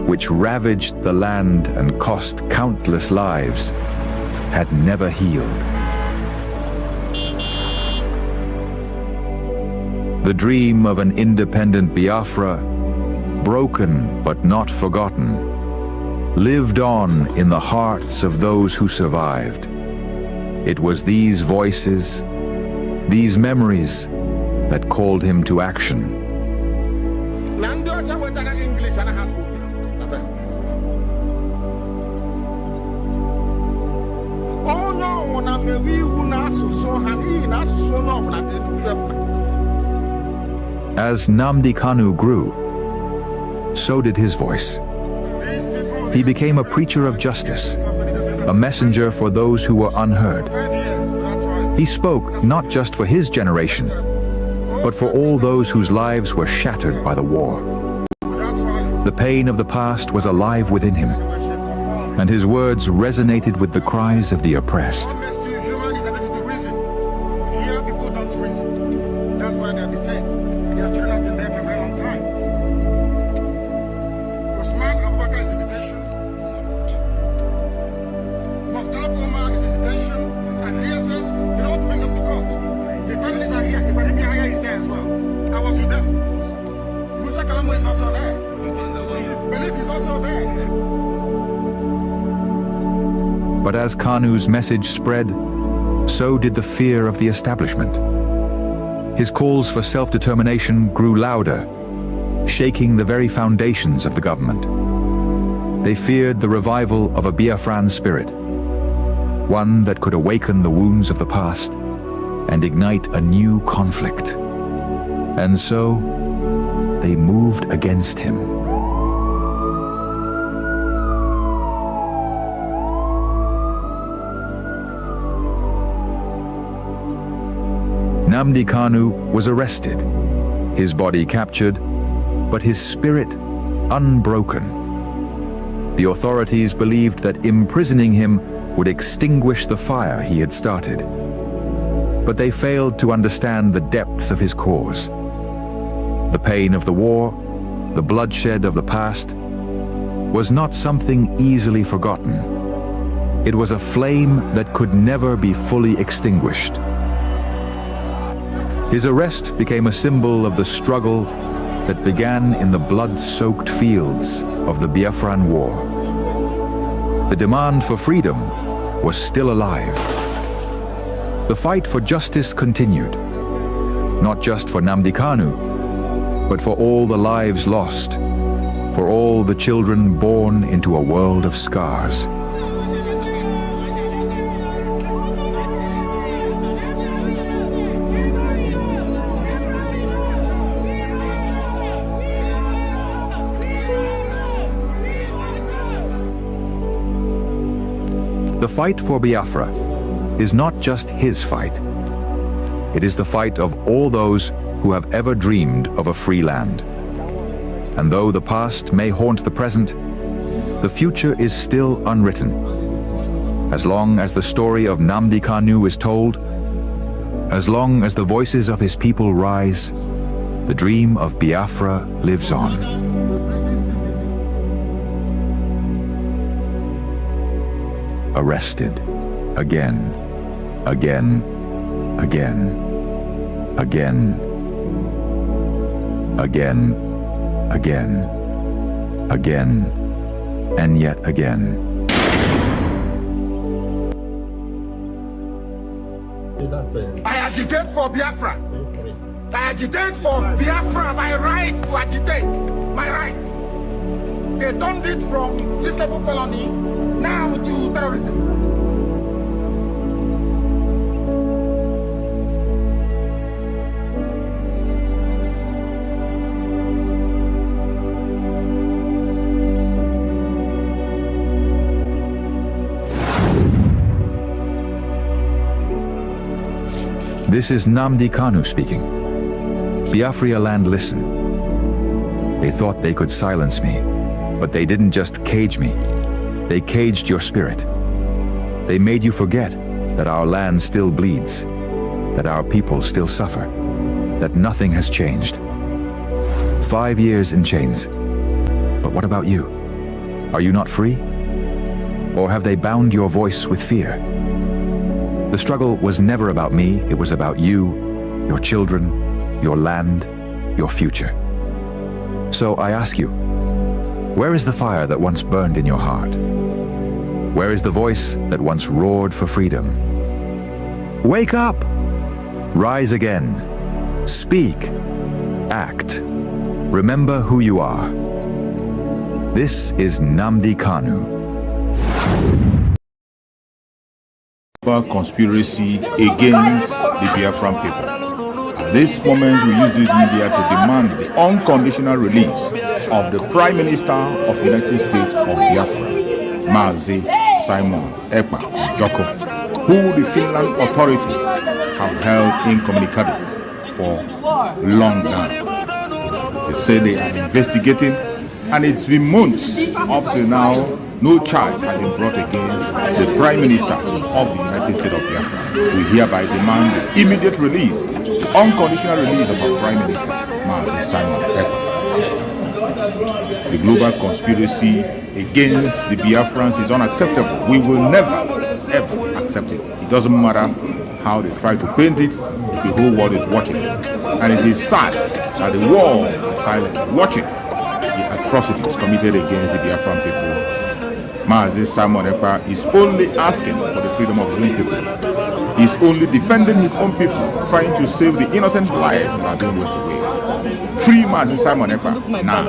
which ravaged the land and cost countless lives, had never healed. The dream of an independent Biafra, broken but not forgotten, lived on in the hearts of those who survived. It was these voices, these memories, that called him to action. As Nnamdi Kanu grew, so did his voice. He became a preacher of justice, a messenger for those who were unheard. He spoke not just for his generation, but for all those whose lives were shattered by the war. The pain of the past was alive within him, and his words resonated with the cries of the oppressed. But as Kanu's message spread, so did the fear of the establishment. His calls for self-determination grew louder, shaking the very foundations of the government. They feared the revival of a Biafran spirit, one that could awaken the wounds of the past and ignite a new conflict. And so, they moved against him. Nnamdi Kanu was arrested, his body captured, but his spirit unbroken. The authorities believed that imprisoning him would extinguish the fire he had started. But they failed to understand the depths of his cause. The pain of the war, the bloodshed of the past, was not something easily forgotten. It was a flame that could never be fully extinguished. His arrest became a symbol of the struggle that began in the blood-soaked fields of the Biafran War. The demand for freedom was still alive. The fight for justice continued, not just for Nnamdi Kanu, but for all the lives lost, for all the children born into a world of scars. The fight for Biafra is not just his fight. It is the fight of all those who have ever dreamed of a free land. And though the past may haunt the present, the future is still unwritten. As long as the story of Nnamdi Kanu is told, as long as the voices of his people rise, the dream of Biafra lives on. Arrested again, again, again, again, again, again, again, and yet again. I agitate for Biafra. I agitate for Biafra, my right to agitate, my right. They turned it from reasonable felony now to terrorism. This is Nnamdi Kanu speaking. Biafra land, listen. They thought they could silence me, but they didn't just cage me. They caged your spirit. They made you forget that our land still bleeds, that our people still suffer, that nothing has changed. 5 years in chains. But what about you? Are you not free? Or have they bound your voice with fear? The struggle was never about me, it was about you, your children, your land, your future. So I ask you, Where is the fire that once burned in your heart? Where is the voice that once roared for freedom? Wake up! Rise again. Speak. Act. Remember who you are. This is Nnamdi Kanu. Conspiracy against the Biafran people. At this moment, we use this media to demand the unconditional release of the Prime Minister of the United States of Biafra, Mazi Simon Ekpa Joko, who the Finland authority have held incommunicado for long now. They say they are investigating, and it's been months up to now. No charge has been brought against the Prime Minister of the United States of Biafra. We hereby demand the immediate release, the unconditional release of our Prime Minister, Mazi Simon Ekpa. The global conspiracy against the Biafrans is unacceptable. We will never, ever accept it. It doesn't matter how they try to paint it, the whole world is watching. And it is sad that the world is silent, watching the atrocities committed against the Biafran people. Mazi Simon Ekpa is only asking for the freedom of his own people. He's only defending his own people, trying to save the innocent lives that are being wasted away. Free Mazi Simon Ekpa now.